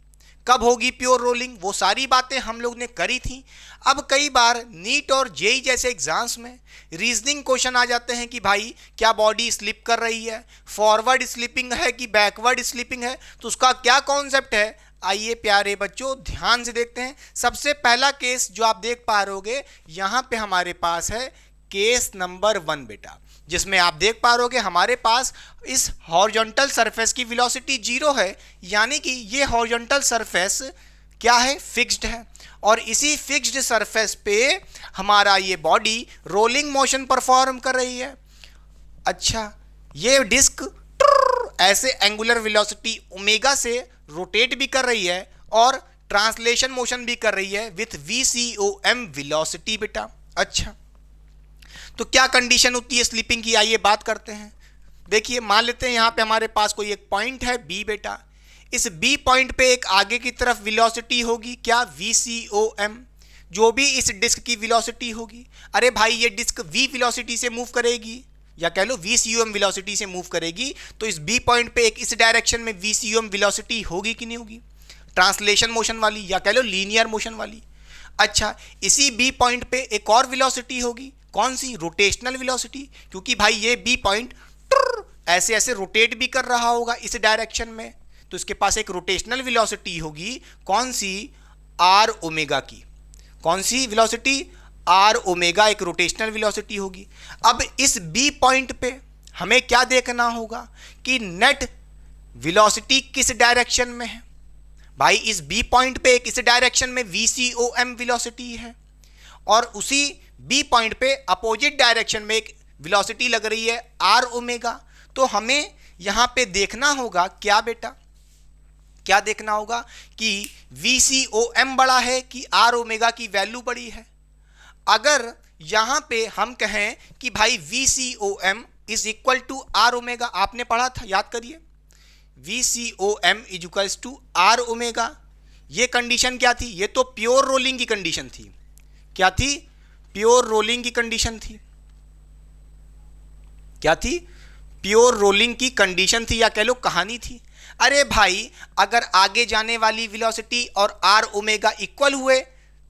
A: कब होगी प्योर रोलिंग, वो सारी बातें हम लोग ने करी थी। अब कई बार नीट और जेई जैसे एग्जाम्स में रीजनिंग क्वेश्चन आ जाते हैं कि भाई क्या बॉडी स्लिप कर रही है, फॉरवर्ड स्लिपिंग है कि बैकवर्ड स्लिपिंग है, तो उसका क्या कॉन्सेप्ट है। आइए प्यारे बच्चों ध्यान से देखते हैं। सबसे पहला केस जो आप देख पा रहोगे यहाँ पे हमारे पास है केस नंबर 1 बेटा, जिसमें आप देख पा रहोगे हमारे पास इस हॉरिजॉन्टल सरफेस की वेलोसिटी 0 है, यानी कि ये हॉरिजॉन्टल सरफेस क्या है? फिक्स्ड है, और इसी फिक्स्ड सरफेस पे हमारा ये बॉडी रोलिंग मोशन परफॉर्म कर रही है। अच्छा, ये डिस्क ऐसे एंगुलर वेलोसिटी ओमेगा से रोटेट भी कर रही है और ट्रांसलेशन मोशन भी कर रही है विथ VCOM वेलोसिटी बेटा। अच्छा, तो क्या कंडीशन होती है स्लिपिंग की, आइए बात करते हैं। देखिए मान लेते हैं यहाँ पे हमारे पास कोई एक पॉइंट है B बेटा, इस B पॉइंट पे एक आगे की तरफ वेलोसिटी होगी क्या? VCOM, जो भी इस डिस्क की वेलोसिटी होगी। अरे भाई ये डिस्क V वेलोसिटी से मूव करेगी या कह लो VCOM वेलोसिटी से मूव करेगी, तो इस B पॉइंट पे एक इस डायरेक्शन में VCOM वेलोसिटी होगी कि नहीं होगी? ट्रांसलेशन मोशन वाली या कह लो लीनियर मोशन वाली। अच्छा, इसी B पॉइंट पे एक और वेलोसिटी होगी, कौन सी? रोटेशनल वेलोसिटी, क्योंकि भाई ये B पॉइंट ऐसे ऐसे रोटेट भी कर रहा होगा इस डायरेक्शन में, तो इसके पास एक रोटेशनल वेलोसिटी होगी, कौन सी? R ओमेगा की। कौन सी वेलोसिटी? R ओमेगा, एक रोटेशनल वेलोसिटी होगी। अब इस B पॉइंट पे हमें क्या देखना होगा कि नेट वेलोसिटी किस डायरेक्शन में है। भाई इस B पॉइंट पे एक इस डायरेक्शन में VCOM वेलोसिटी है, और उसी B पॉइंट पे अपोजिट डायरेक्शन में एक वेलोसिटी लग रही है R ओमेगा। तो हमें यहां पे देखना होगा क्या बेटा, क्या देखना होगा कि VCOM बड़ा है कि R ओमेगा की वैल्यू बड़ी है। अगर यहां पे हम कहें कि भाई VCOM is equal to R omega, आपने पढ़ा था, याद करिए, VCOM is equal to R omega, ये कंडीशन क्या थी? ये तो प्योर रोलिंग की कंडीशन थी। क्या थी? प्योर रोलिंग की कंडीशन थी। क्या थी? प्योर रोलिंग की कंडीशन थी या कह लो कहानी थी। अरे भाई, अगर आगे जाने वाली वेलोसिटी और आर ओमेगा इक्वल हुए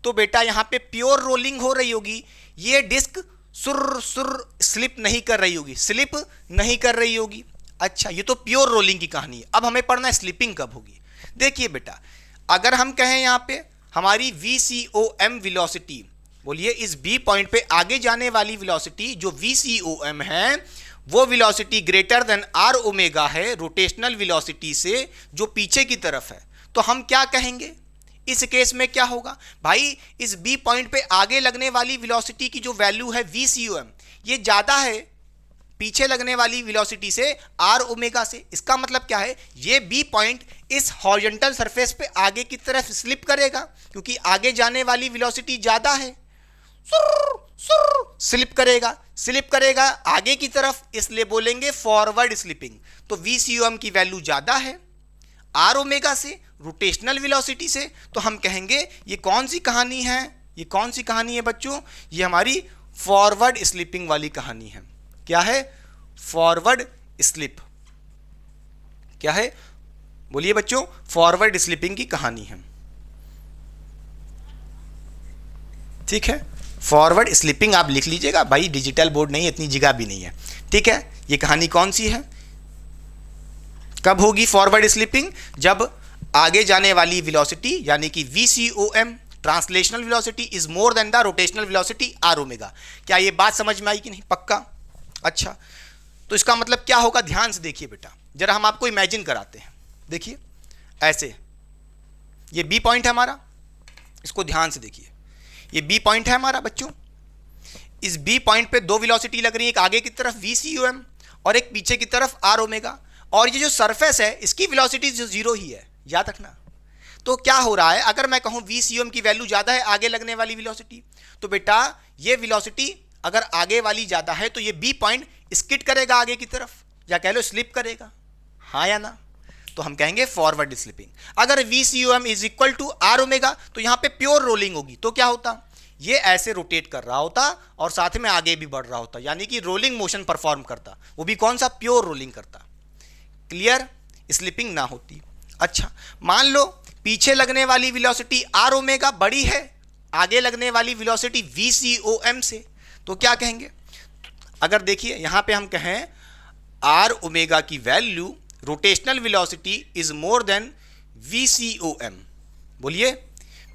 A: तो बेटा यहाँ पे प्योर रोलिंग हो रही होगी, ये डिस्क सुर सुर स्लिप नहीं कर रही होगी, स्लिप नहीं कर रही होगी। अच्छा, ये तो प्योर रोलिंग की कहानी है। अब हमें पढ़ना है स्लिपिंग कब होगी। देखिए बेटा, अगर हम कहें यहाँ पे हमारी VCOM वेलोसिटी, बोलिए इस B पॉइंट पे आगे जाने वाली वेलोसिटी जो VCOM है वो velocity greater than R omega है रोटेशनल वेलोसिटी से जो पीछे की तरफ है, तो हम क्या कहेंगे इस केस में क्या होगा भाई, इस B पॉइंट पे आगे लगने वाली वेलोसिटी की जो वैल्यू है VCOM ये ज़्यादा है पीछे लगने वाली वेलोसिटी से आर ओमेगा से। इसका मतलब क्या है, ये B पॉइंट इस हॉरिजॉन्टल सरफेस पे आगे की तरफ स्लिप करेगा क्योंकि आगे जाने वाली वेलोसिटी ज़्यादा है, स्लिप करेगा आगे की तरफ, इसलिए बोलेंगे फॉरवर्ड स्लिपिंग। तो VCOM की वैल्यू ज़्यादा है आर ओमेगा से रोटेशनल वेलोसिटी से, तो हम कहेंगे ये कौन सी कहानी है, ये कौन सी कहानी है बच्चों, ये हमारी फॉरवर्ड स्लिपिंग वाली कहानी है। क्या है, फॉरवर्ड स्लिप। क्या है, बोलिए बच्चों, फॉरवर्ड स्लिपिंग की कहानी है। ठीक है, फॉरवर्ड स्लिपिंग आप लिख लीजिएगा भाई, डिजिटल बोर्ड नहीं, इतनी जगह भी नहीं है। ठीक है, ये कहानी कौन सी है, कब होगी फॉरवर्ड स्लिपिंग, जब आगे जाने वाली वेलोसिटी यानी कि VCOM translational velocity is more than the rotational velocity R omega. क्या ये बात समझ में आई कि नहीं, पक्का। अच्छा, तो इसका मतलब क्या होगा, ध्यान से देखिए बेटा, जरा हम आपको इमेजिन कराते हैं। देखिए ऐसे, ये B पॉइंट है हमारा, इसको ध्यान से देखिए, ये B पॉइंट है हमारा बच्चों। इस B पॉइंट पे दो वेलोसिटी लग रही है, एक आगे की तरफ VCOM और एक पीछे की तरफ आर ओमेगा, और ये जो सरफेस है इसकी वेलोसिटी जो जीरो ही है, याद रखना। तो क्या हो रहा है, अगर मैं कहूँ VCOM की वैल्यू ज़्यादा है आगे लगने वाली वेलोसिटी, तो बेटा ये वेलोसिटी अगर आगे वाली ज़्यादा है तो ये B पॉइंट स्किड करेगा आगे की तरफ, या कह लो स्लिप करेगा, हाँ या ना। तो हम कहेंगे फॉरवर्ड स्लिपिंग। अगर VCOM is equal to R omega तो यहाँ पे प्योर रोलिंग होगी, तो क्या होता, ये ऐसे रोटेट कर रहा होता और साथ में आगे भी बढ़ रहा होता, यानी कि रोलिंग मोशन परफॉर्म करता, वो भी कौन सा, प्योर रोलिंग करता। क्लियर, स्लिपिंग ना होती। अच्छा, मान लो पीछे लगने वाली वेलोसिटी आर ओमेगा बड़ी है आगे लगने वाली वेलोसिटी VCOM से, तो क्या कहेंगे, अगर देखिए यहाँ पे हम कहें आर ओमेगा की value rotational velocity is more then VCOM, बोलिए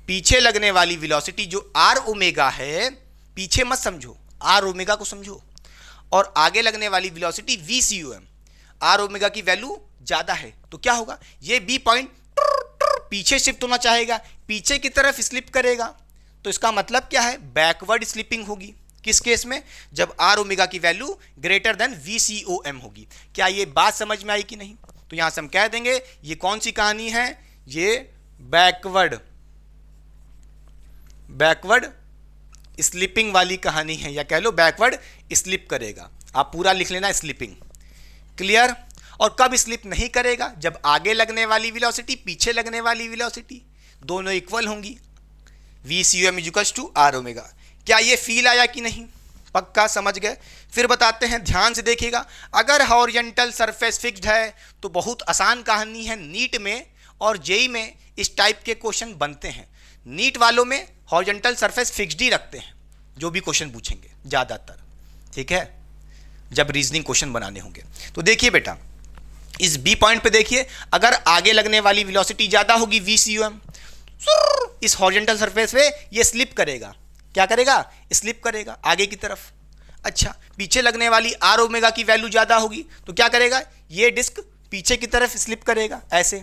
A: पीछे लगने वाली वेलोसिटी जो आर ओमेगा है, पीछे मत समझो, आर ओमेगा को समझो, और आगे लगने वाली वेलोसिटी VCOM, आर ओमेगा की वैल्यू ज़्यादा है, तो क्या होगा, ये B पॉइंट पीछे शिफ्ट होना चाहेगा, पीछे की तरफ स्लिप करेगा, तो इसका मतलब क्या है, बैकवर्ड स्लिपिंग होगी। किस केस में, जब आर ओमेगा की वैल्यू ग्रेटर देन VCOM होगी। क्या ये बात समझ में आई कि नहीं, तो यहां से हम कह देंगे ये कौन सी कहानी है, ये बैकवर्ड स्लिपिंग वाली कहानी है, या कह लो बैकवर्ड स्लिप करेगा। आप पूरा लिख लेना स्लिपिंग। क्लियर, और कब स्लिप नहीं करेगा, जब आगे लगने वाली वेलोसिटी पीछे लगने वाली वेलोसिटी दोनों इक्वल होंगी, VCOM equals to R omega. क्या ये फील आया कि नहीं, पक्का समझ गए। फिर बताते हैं, ध्यान से देखिएगा, अगर हॉरिजॉन्टल सरफेस फिक्स्ड है तो बहुत आसान कहानी है, नीट में और JEE में इस टाइप के क्वेश्चन बनते हैं। नीट वालों में हॉरिजॉन्टल सरफेस फिक्स्ड ही रखते हैं, जो भी क्वेश्चन पूछेंगे ज़्यादातर, ठीक है, जब रीजनिंग क्वेश्चन बनाने होंगे। तो देखिए बेटा, इस B पॉइंट पे देखिए, अगर आगे लगने वाली वेलोसिटी ज़्यादा होगी VCOM, इस हॉरिजॉन्टल सरफेस पे ये स्लिप करेगा, क्या करेगा, स्लिप करेगा आगे की तरफ। अच्छा, पीछे लगने वाली आर ओमेगा की वैल्यू ज़्यादा होगी तो क्या करेगा, ये डिस्क पीछे की तरफ स्लिप करेगा, ऐसे,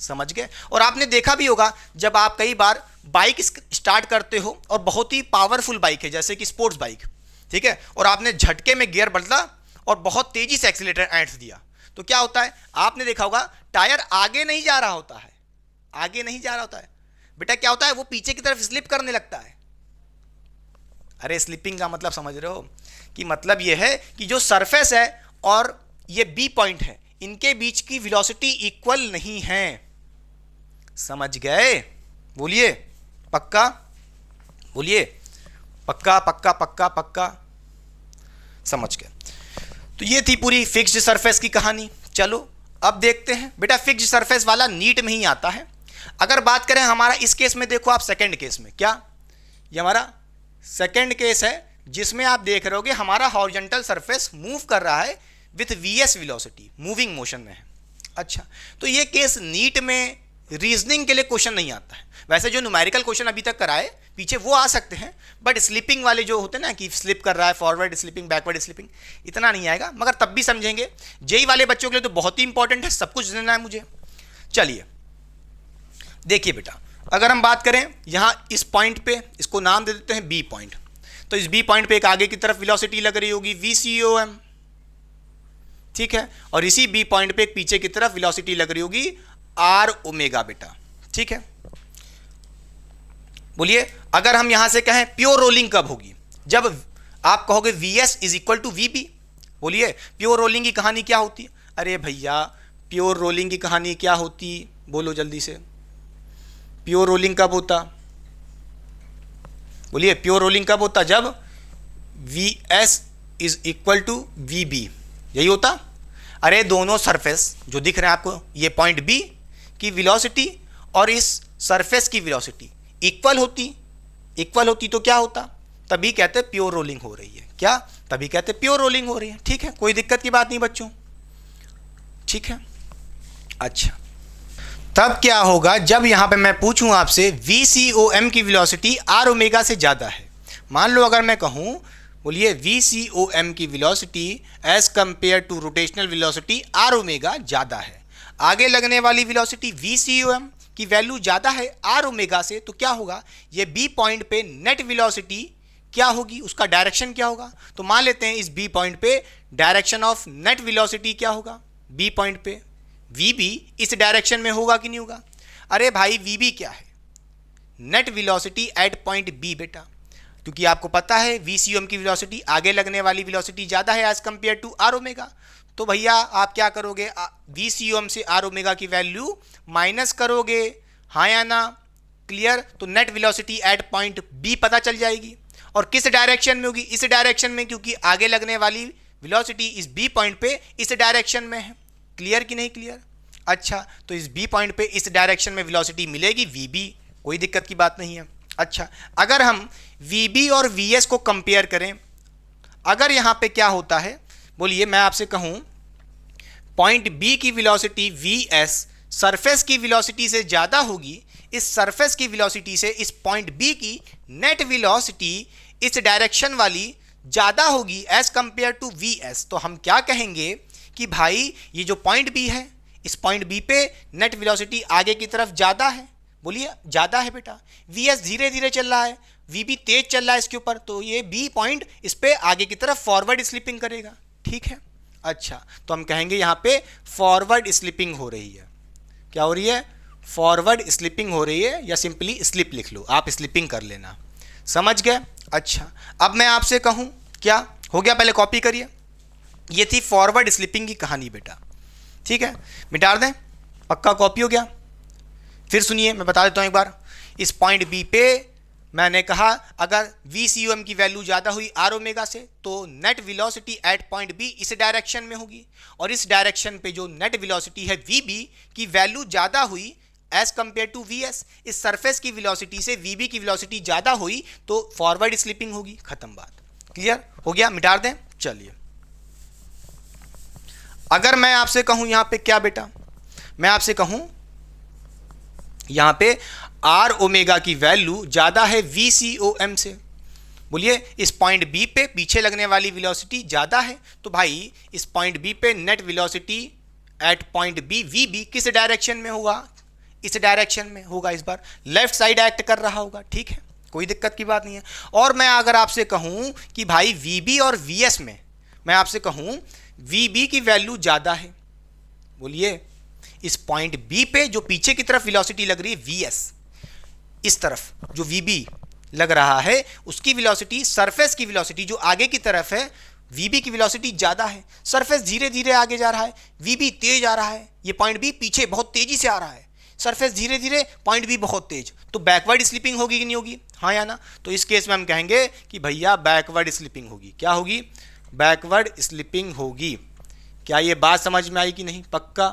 A: समझ गए। और आपने देखा भी होगा, जब आप कई बार बाइक स्टार्ट करते हो और बहुत ही पावरफुल बाइक है जैसे कि स्पोर्ट्स बाइक, ठीक है, और आपने झटके में गियर बदला और बहुत तेज़ी से एक्सीलेटर ऐंठ दिया, तो क्या होता है, आपने देखा होगा टायर आगे नहीं जा रहा होता है, आगे नहीं जा रहा होता है बेटा, क्या होता है, वो पीछे की तरफ स्लिप करने लगता है। अरे स्लिपिंग का मतलब समझ रहे हो, कि मतलब ये है कि जो सरफेस है और ये B पॉइंट है, इनके बीच की वेलोसिटी इक्वल नहीं है, समझ गए, बोलिए पक्का, बोलिए पक्का पक्का पक्का पक्का, समझ गए। तो ये थी पूरी फिक्स्ड सरफेस की कहानी। चलो अब देखते हैं बेटा, फिक्स्ड सरफेस वाला नीट में ही आता है। अगर बात करें हमारा इस केस में, देखो आप सेकंड केस में, क्या ये हमारा सेकंड केस है जिसमें आप देख रहे होगे हमारा हॉरिजॉन्टल सरफेस मूव कर रहा है with VS velocity, moving motion में है। अच्छा, तो ये केस नीट में रीजनिंग के लिए क्वेश्चन नहीं आता है। वैसे जो न्यूमेरिकल क्वेश्चन अभी तक कराए पीछे वो आ सकते हैं, बट स्लिपिंग वाले जो होते हैं ना कि स्लिप कर रहा है, फॉरवर्ड स्लिपिंग, बैकवर्ड स्लिपिंग, इतना नहीं आएगा, मगर तब भी समझेंगे। जेई वाले बच्चों के लिए तो बहुत ही इंपॉर्टेंट है, सब कुछ जानना है मुझे। चलिए देखिए बेटा, अगर हम बात करें यहाँ इस पॉइंट पे, इसको नाम दे देते हैं बी पॉइंट। तो इस बी पॉइंट पे एक आगे की तरफ वेलोसिटी लग रही होगी VCOM, ठीक है, और इसी बी पॉइंट पे एक पीछे की तरफ वेलोसिटी लग रही होगी R ओमेगा बेटा, ठीक है। बोलिए अगर हम यहां से कहें प्योर रोलिंग कब होगी, जब आप कहोगे VS is equal to VB। बोलिए प्योर रोलिंग की कहानी क्या होती है? अरे भैया प्योर रोलिंग की कहानी क्या होती, बोलो जल्दी से। प्योर रोलिंग कब होता? बोलिए प्योर रोलिंग कब होता? जब VS is equal to VB, यही होता। अरे दोनों सरफेस जो दिख रहे हैं आपको, ये पॉइंट B की वेलोसिटी और इस सरफेस की वेलोसिटी इक्वल होती तो क्या होता? तभी कहते हैं प्योर रोलिंग हो रही है। क्या? तभी कहते हैं प्योर रोलिंग हो रही है। ठीक है, कोई दिक्कत की बात नहीं बच्चों, ठीक है। अच्छा, तब क्या होगा जब यहां पे मैं पूछूं आपसे VCOM की वेलोसिटी R ओमेगा से ज़्यादा है। मान लो अगर मैं कहूं, बोलिए VCOM की velocity as compare to rotational velocity R omega ज़्यादा है, आगे लगने वाली वेलोसिटी VCOM की वैल्यू ज़्यादा है R ओमेगा से, तो क्या होगा? ये B पॉइंट पे नेट वेलोसिटी क्या होगी, उसका डायरेक्शन क्या होगा? तो मान लेते हैं इस B पॉइंट पे डायरेक्शन ऑफ नेट वेलोसिटी क्या होगा? B पॉइंट पे VB इस डायरेक्शन में होगा कि नहीं होगा? अरे भाई VB क्या है? Net velocity at point B बेटा, क्योंकि आपको पता है VCOM की वेलोसिटी आगे लगने वाली वेलोसिटी ज़्यादा है as compare to R omega. तो भैया आप क्या करोगे? VCOM से R ओमेगा की वैल्यू माइनस करोगे, हाँ या ना? क्लियर? तो net velocity at point B पता चल जाएगी। और किस डायरेक्शन में होगी? इस डायरेक्शन में, क्योंकि आगे लगने वाली वेलोसिटी इस B पॉइंट पे इस डायरेक्शन में है। क्लियर कि नहीं क्लियर? अच्छा, तो इस B पॉइंट पे इस डायरेक्शन में वेलोसिटी मिलेगी VB, कोई दिक्कत की बात नहीं है। अच्छा, अगर हम VB और VS को कंपेयर करें, अगर यहाँ पे क्या होता है, बोलिए मैं आपसे कहूँ पॉइंट B की वेलोसिटी VS सरफेस की वेलोसिटी से ज़्यादा होगी, इस सरफेस की वेलोसिटी से इस पॉइंट B की नेट वेलोसिटी इस डायरेक्शन वाली ज़्यादा होगी एज कंपेयर टू VS, तो हम क्या कहेंगे कि भाई ये जो पॉइंट B है, इस पॉइंट B पे नेट वेलोसिटी आगे की तरफ ज़्यादा है। बोलिए ज़्यादा है बेटा। VS धीरे धीरे चल रहा है, VB तेज चल रहा है इसके ऊपर, तो ये B पॉइंट इस पे आगे की तरफ फॉरवर्ड स्लिपिंग करेगा। ठीक है, अच्छा, तो हम कहेंगे यहाँ पे फॉरवर्ड स्लिपिंग हो रही है। क्या हो रही है? फॉरवर्ड स्लिपिंग हो रही है, या सिंपली स्लिप लिख लो, आप स्लिपिंग कर लेना, समझ गए? अच्छा, अब मैं आपसे कहूँ, क्या हो गया? पहले कॉपी करिए। ये थी फॉरवर्ड स्लिपिंग की कहानी बेटा, ठीक है, मिटा दें, पक्का कॉपी हो गया। फिर सुनिए, मैं बता देता हूँ एक बार। इस पॉइंट B पे मैंने कहा अगर VCOM की वैल्यू ज़्यादा हुई R ओमेगा से, तो net velocity at point B इस डायरेक्शन में होगी, और इस डायरेक्शन पे जो नेट वेलोसिटी है VB की वैल्यू ज़्यादा हुई एज कंपेयर टू VS, इस सरफेस की वेलोसिटी से VB की वेलोसिटी ज़्यादा हुई तो फॉरवर्ड स्लिपिंग होगी। खत्म बात, क्लियर हो गया? मिटा दें। चलिए, अगर मैं आपसे कहूँ यहाँ पे क्या बेटा, मैं आपसे कहूँ यहाँ पे R ओमेगा की वैल्यू ज़्यादा है VCOM से, बोलिए इस पॉइंट B पे पीछे लगने वाली वेलोसिटी ज़्यादा है, तो भाई इस पॉइंट B पे net velocity at point B VB किस डायरेक्शन में होगा? इस डायरेक्शन में होगा, इस बार लेफ्ट साइड एक्ट कर रहा होगा। ठीक है, कोई दिक्कत की बात नहीं है। और मैं अगर आपसे कहूँ कि भाई VB और VS में, मैं आपसे कहूँ VB की वैल्यू ज़्यादा है, बोलिए इस पॉइंट B पे जो पीछे की तरफ वेलोसिटी लग रही है VS, इस तरफ जो VB लग रहा है उसकी वेलोसिटी सरफेस की वेलोसिटी जो आगे की तरफ है VB की वेलोसिटी ज़्यादा है, सरफेस धीरे धीरे आगे जा रहा है, VB तेज आ रहा है, ये पॉइंट B पीछे बहुत तेजी से आ रहा है, सरफेस धीरे धीरे, पॉइंट B बहुत तेज, तो बैकवर्ड स्लिपिंग होगी कि नहीं होगी? हाँ या ना? तो इस केस में हम कहेंगे कि भैया बैकवर्ड स्लिपिंग होगी। क्या होगी? बैकवर्ड स्लिपिंग होगी। क्या ये बात समझ में आई कि नहीं? पक्का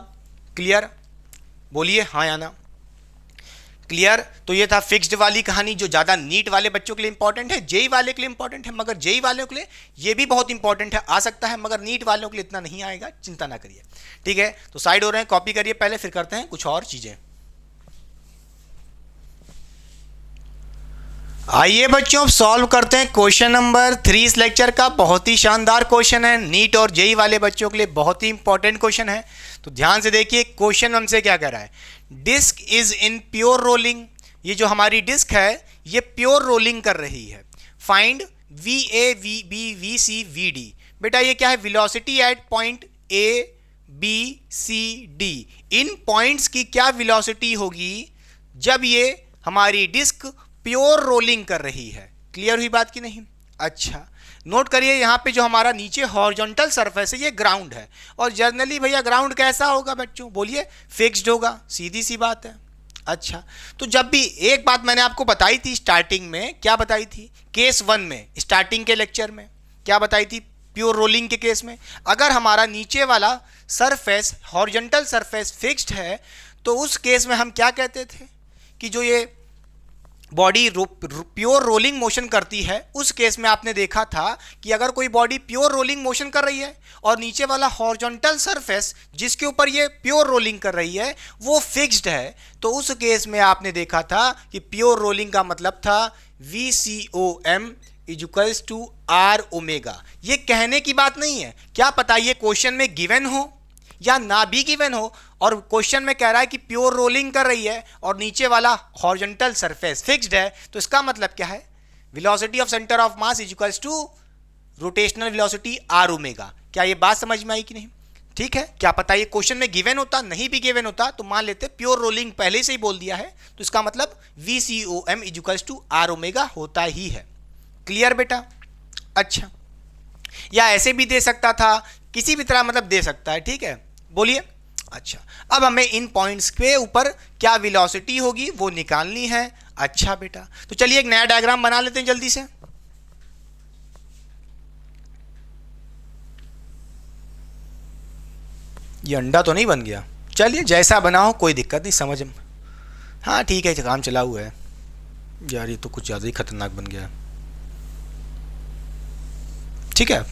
A: क्लियर? बोलिए हाँ या ना। क्लियर? तो ये था फिक्स्ड वाली कहानी जो ज़्यादा नीट वाले बच्चों के लिए इंपॉर्टेंट है, जेई वाले के लिए इंपॉर्टेंट है, मगर जेई वालों के लिए ये भी बहुत इंपॉर्टेंट है, आ सकता है, मगर नीट वालों के लिए इतना नहीं आएगा, चिंता ना करिए। ठीक है, तो साइड हो रहे हैं, कॉपी करिए पहले, फिर करते हैं कुछ और चीज़ें। आइए बच्चों अब सॉल्व करते हैं क्वेश्चन नंबर 3 इस लेक्चर का। बहुत ही शानदार क्वेश्चन है, नीट और जेई वाले बच्चों के लिए बहुत ही इंपॉर्टेंट क्वेश्चन है। तो ध्यान से देखिए क्वेश्चन हमसे क्या कह रहा है, disc is in pure rolling. ये जो हमारी डिस्क है ये प्योर रोलिंग कर रही है। Find V A V B V C V D. बेटा ये क्या है, velocity at point A B C D. इन पॉइंट्स की क्या वेलोसिटी होगी जब ये हमारी डिस्क प्योर रोलिंग कर रही है। क्लियर हुई बात कि नहीं? अच्छा, नोट करिए यहाँ पे जो हमारा नीचे हॉरिजॉन्टल सरफेस है ये ग्राउंड है, और जनरली भैया ग्राउंड कैसा होगा बच्चों? बोलिए फिक्स्ड होगा, सीधी सी बात है। अच्छा, तो जब भी एक बात मैंने आपको बताई थी स्टार्टिंग में, क्या बताई थी? केस 1 में, स्टार्टिंग के लेक्चर में क्या बताई थी? प्योर रोलिंग के केस में अगर हमारा नीचे वाला सरफेस हॉरिजॉन्टल सरफेस फिक्स्ड है तो उस केस में हम क्या कहते थे कि जो ये बॉडी प्योर रोलिंग मोशन करती है, उस केस में आपने देखा था कि अगर कोई बॉडी प्योर रोलिंग मोशन कर रही है और नीचे वाला हॉरिजॉन्टल सरफेस जिसके ऊपर ये प्योर रोलिंग कर रही है वो फिक्स्ड है, तो उस केस में आपने देखा था कि प्योर रोलिंग का मतलब था VCOM equals to R omega. ये कहने की बात नहीं है, क्या पता ये क्वेश्चन में गिवन हो या ना भी गिवन हो, और क्वेश्चन में कह रहा है कि प्योर रोलिंग कर रही है और नीचे वाला हॉरिजॉन्टल सरफेस फिक्स्ड है, तो इसका मतलब क्या है? Velocity of centre of mass is equals to rotational velocity R omega. क्या ये बात समझ में आई कि नहीं? ठीक है, क्या पता ये क्वेश्चन में गिवन होता, नहीं भी गिवन होता तो मान लेते प्योर रोलिंग पहले से ही बोल दिया है, तो इसका मतलब VCOM is equals to R omega होता ही है। क्लियर बेटा? अच्छा, या ऐसे भी दे सकता था, किसी भी तरह मतलब दे सकता है, ठीक है, बोलिए। अच्छा, अब हमें इन पॉइंट्स के ऊपर क्या वेलोसिटी होगी वो निकालनी है। अच्छा बेटा, तो चलिए एक नया डायग्राम बना लेते हैं जल्दी से। ये अंडा तो नहीं बन गया, चलिए जैसा बनाओ कोई दिक्कत नहीं, समझ में। हाँ ठीक है, काम चला हुआ है यार, ये तो कुछ ज़्यादा ही खतरनाक बन गया। ठीक है,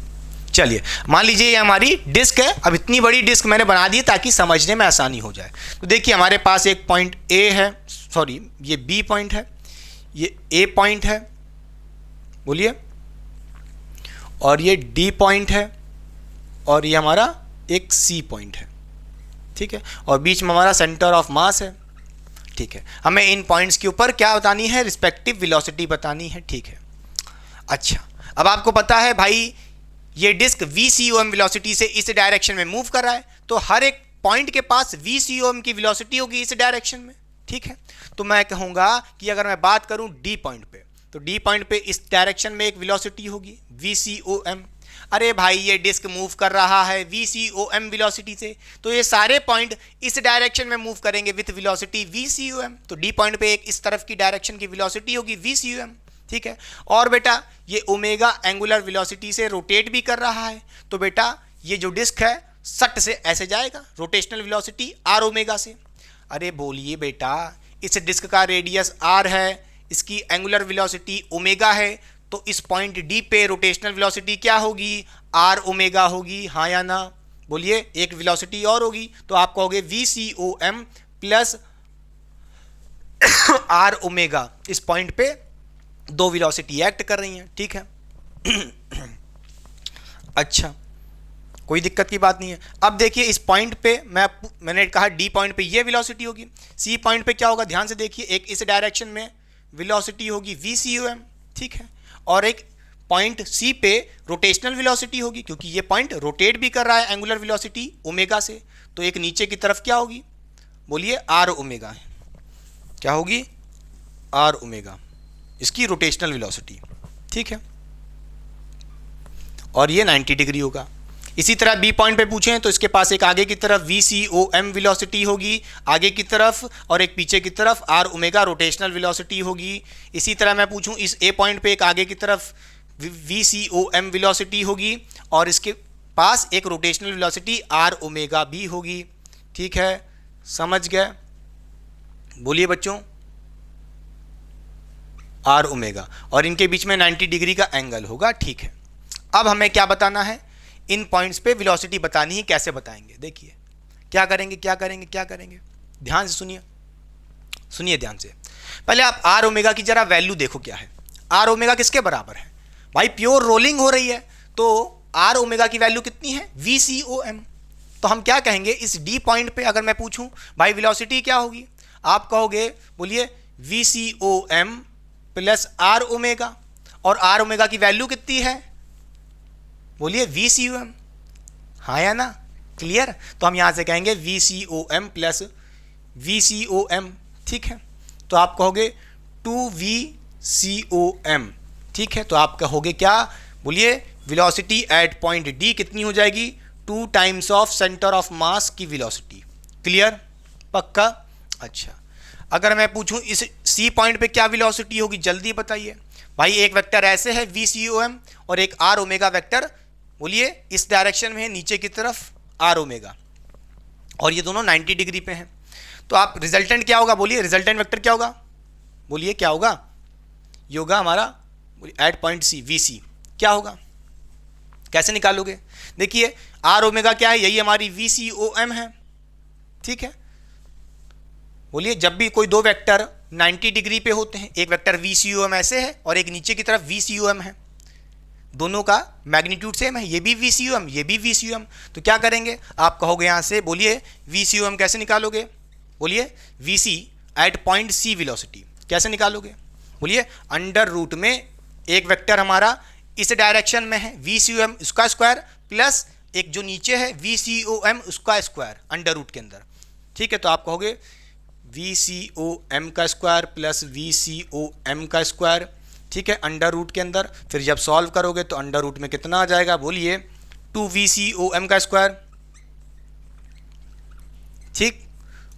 A: चलिए मान लीजिए ये हमारी डिस्क है। अब इतनी बड़ी डिस्क मैंने बना दी ताकि समझने में आसानी हो जाए। तो देखिए हमारे पास एक पॉइंट ए है, सॉरी ये बी पॉइंट है, ये ए पॉइंट है, बोलिए, और ये डी पॉइंट है, और ये हमारा एक सी पॉइंट है। ठीक है, और बीच में हमारा सेंटर ऑफ मास है। ठीक है, हमें इन पॉइंट्स के ऊपर क्या बतानी है? रिस्पेक्टिव वेलोसिटी बतानी है। ठीक है, अच्छा, अब आपको पता है भाई ये डिस्क VCOM वेलोसिटी से इस डायरेक्शन में मूव कर रहा है, तो हर एक पॉइंट के पास VCOM की वेलोसिटी होगी इस डायरेक्शन में। ठीक है, तो मैं कहूँगा कि अगर मैं बात करूँ डी पॉइंट पे, तो डी पॉइंट पे इस डायरेक्शन में एक वेलोसिटी होगी VCOM। अरे भाई ये डिस्क मूव कर रहा है VCOM वेलोसिटी से, तो ये सारे पॉइंट इस डायरेक्शन में मूव करेंगे विथ वेलोसिटी VCOM। तो डी पॉइंट पे एक इस तरफ की डायरेक्शन की वेलोसिटी होगी VCOM। ठीक है, और बेटा ये ओमेगा एंगुलर वेलोसिटी से रोटेट भी कर रहा है, तो बेटा ये जो डिस्क है सट से ऐसे जाएगा, रोटेशनल वेलोसिटी R ओमेगा से। अरे बोलिए बेटा, इस डिस्क का रेडियस R है, इसकी एंगुलर वेलोसिटी ओमेगा है, तो इस पॉइंट डी पे रोटेशनल वेलोसिटी क्या होगी? R ओमेगा होगी, हाँ या ना? बोलिए, एक वेलोसिटी और होगी, तो आप कहोगे VCOM प्लस R ओमेगा। इस पॉइंट पे दो वेलोसिटी एक्ट कर रही हैं। ठीक है अच्छा, कोई दिक्कत की बात नहीं है। अब देखिए इस पॉइंट पे मैंने कहा डी पॉइंट पे ये वेलोसिटी होगी, सी पॉइंट पे क्या होगा? ध्यान से देखिए, एक इस डायरेक्शन में वेलोसिटी होगी VCOM, ठीक है, और एक पॉइंट सी पे रोटेशनल वेलोसिटी होगी, क्योंकि ये पॉइंट रोटेट भी कर रहा है एंगुलर वेलोसिटी ओमेगा से, तो एक नीचे की तरफ क्या होगी? बोलिए, R ओमेगा है। क्या होगी? R ओमेगा, इसकी रोटेशनल वेलोसिटी। ठीक है, और ये 90 डिग्री होगा। इसी तरह बी पॉइंट पे पूछें तो इसके पास एक आगे की तरफ VCOM वेलोसिटी होगी आगे की तरफ, और एक पीछे की तरफ R ओमेगा रोटेशनल वेलोसिटी होगी। इसी तरह मैं पूछूं इस ए पॉइंट पे एक आगे की तरफ V C O M velocity होगी और इसके पास एक rotational velocity R omega B होगी। ठीक है, समझ गए? बोलिए बच्चों, आर ओमेगा, और इनके बीच में 90 डिग्री का एंगल होगा। ठीक है, अब हमें क्या बताना है, इन पॉइंट्स पे वेलोसिटी बतानी है। कैसे बताएंगे? देखिए क्या करेंगे, क्या करेंगे, क्या करेंगे, ध्यान से सुनिए, सुनिए ध्यान से। पहले आप आर ओमेगा की जरा वैल्यू देखो क्या है। आर ओमेगा किसके बराबर है भाई? प्योर रोलिंग हो रही है तो आर ओमेगा की वैल्यू कितनी है? V C O M. तो हम क्या कहेंगे, इस डी पॉइंट पे अगर मैं पूछूं भाई वेलोसिटी क्या होगी, आप कहोगे, बोलिए V C O M plus R omega, और आर ओमेगा की वैल्यू कितनी है? बोलिए वी सी ओ एम। हाँ या ना? क्लियर? तो हम यहां से कहेंगे V C O M plus V C O M. ठीक है, तो आप कहोगे 2 वी सी ओ एम। ठीक है, तो आप कहोगे क्या? बोलिए वेलोसिटी एट पॉइंट डी कितनी हो जाएगी? 2 टाइम्स ऑफ सेंटर ऑफ मास की वेलोसिटी। क्लियर? पक्का? अच्छा, अगर मैं पूछूं इस सी पॉइंट पे क्या वेलोसिटी होगी, जल्दी बताइए भाई। एक वेक्टर ऐसे है वी सी ओ एम और एक आर ओमेगा वेक्टर, बोलिए इस डायरेक्शन में है नीचे की तरफ आर ओमेगा, और ये दोनों 90 डिग्री पे हैं। तो आप रिजल्टेंट क्या होगा? बोलिए रिजल्टेंट वेक्टर क्या होगा? बोलिए क्या होगा? ये होगा हमारा एट पॉइंट सी वी सी। क्या होगा? कैसे निकालोगे? देखिए आर ओमेगा क्या है? यही हमारी वी सी ओ एम है। ठीक है, बोलिए जब भी कोई दो वेक्टर 90 डिग्री पे होते हैं, एक vector V C O M ऐसे है और एक नीचे की तरफ वी सी ओ एम है, दोनों का मैग्नीट्यूड सेम है, ये भी वी सी ओ एम, ये भी वी सी ओ एम। तो क्या करेंगे? आप कहोगे यहां से, बोलिए वी सी ओ एम कैसे निकालोगे? बोलिए V C at point C velocity कैसे निकालोगे? बोलिए अंडर रूट में एक वेक्टर हमारा इस डायरेक्शन में है वी सी ओ एम उसका स्क्वायर प्लस एक जो नीचे है वी सी ओ एम उसका स्क्वायर अंडर रूट के अंदर। ठीक है, तो आप कहोगे वी सी ओ एम का square plus V C O M का स्क्वायर। ठीक है, अंडर रूट के अंदर, फिर जब सॉल्व करोगे तो अंडर रूट में कितना आ जाएगा? बोलिए 2 वी सी ओ एम का स्क्वायर। ठीक,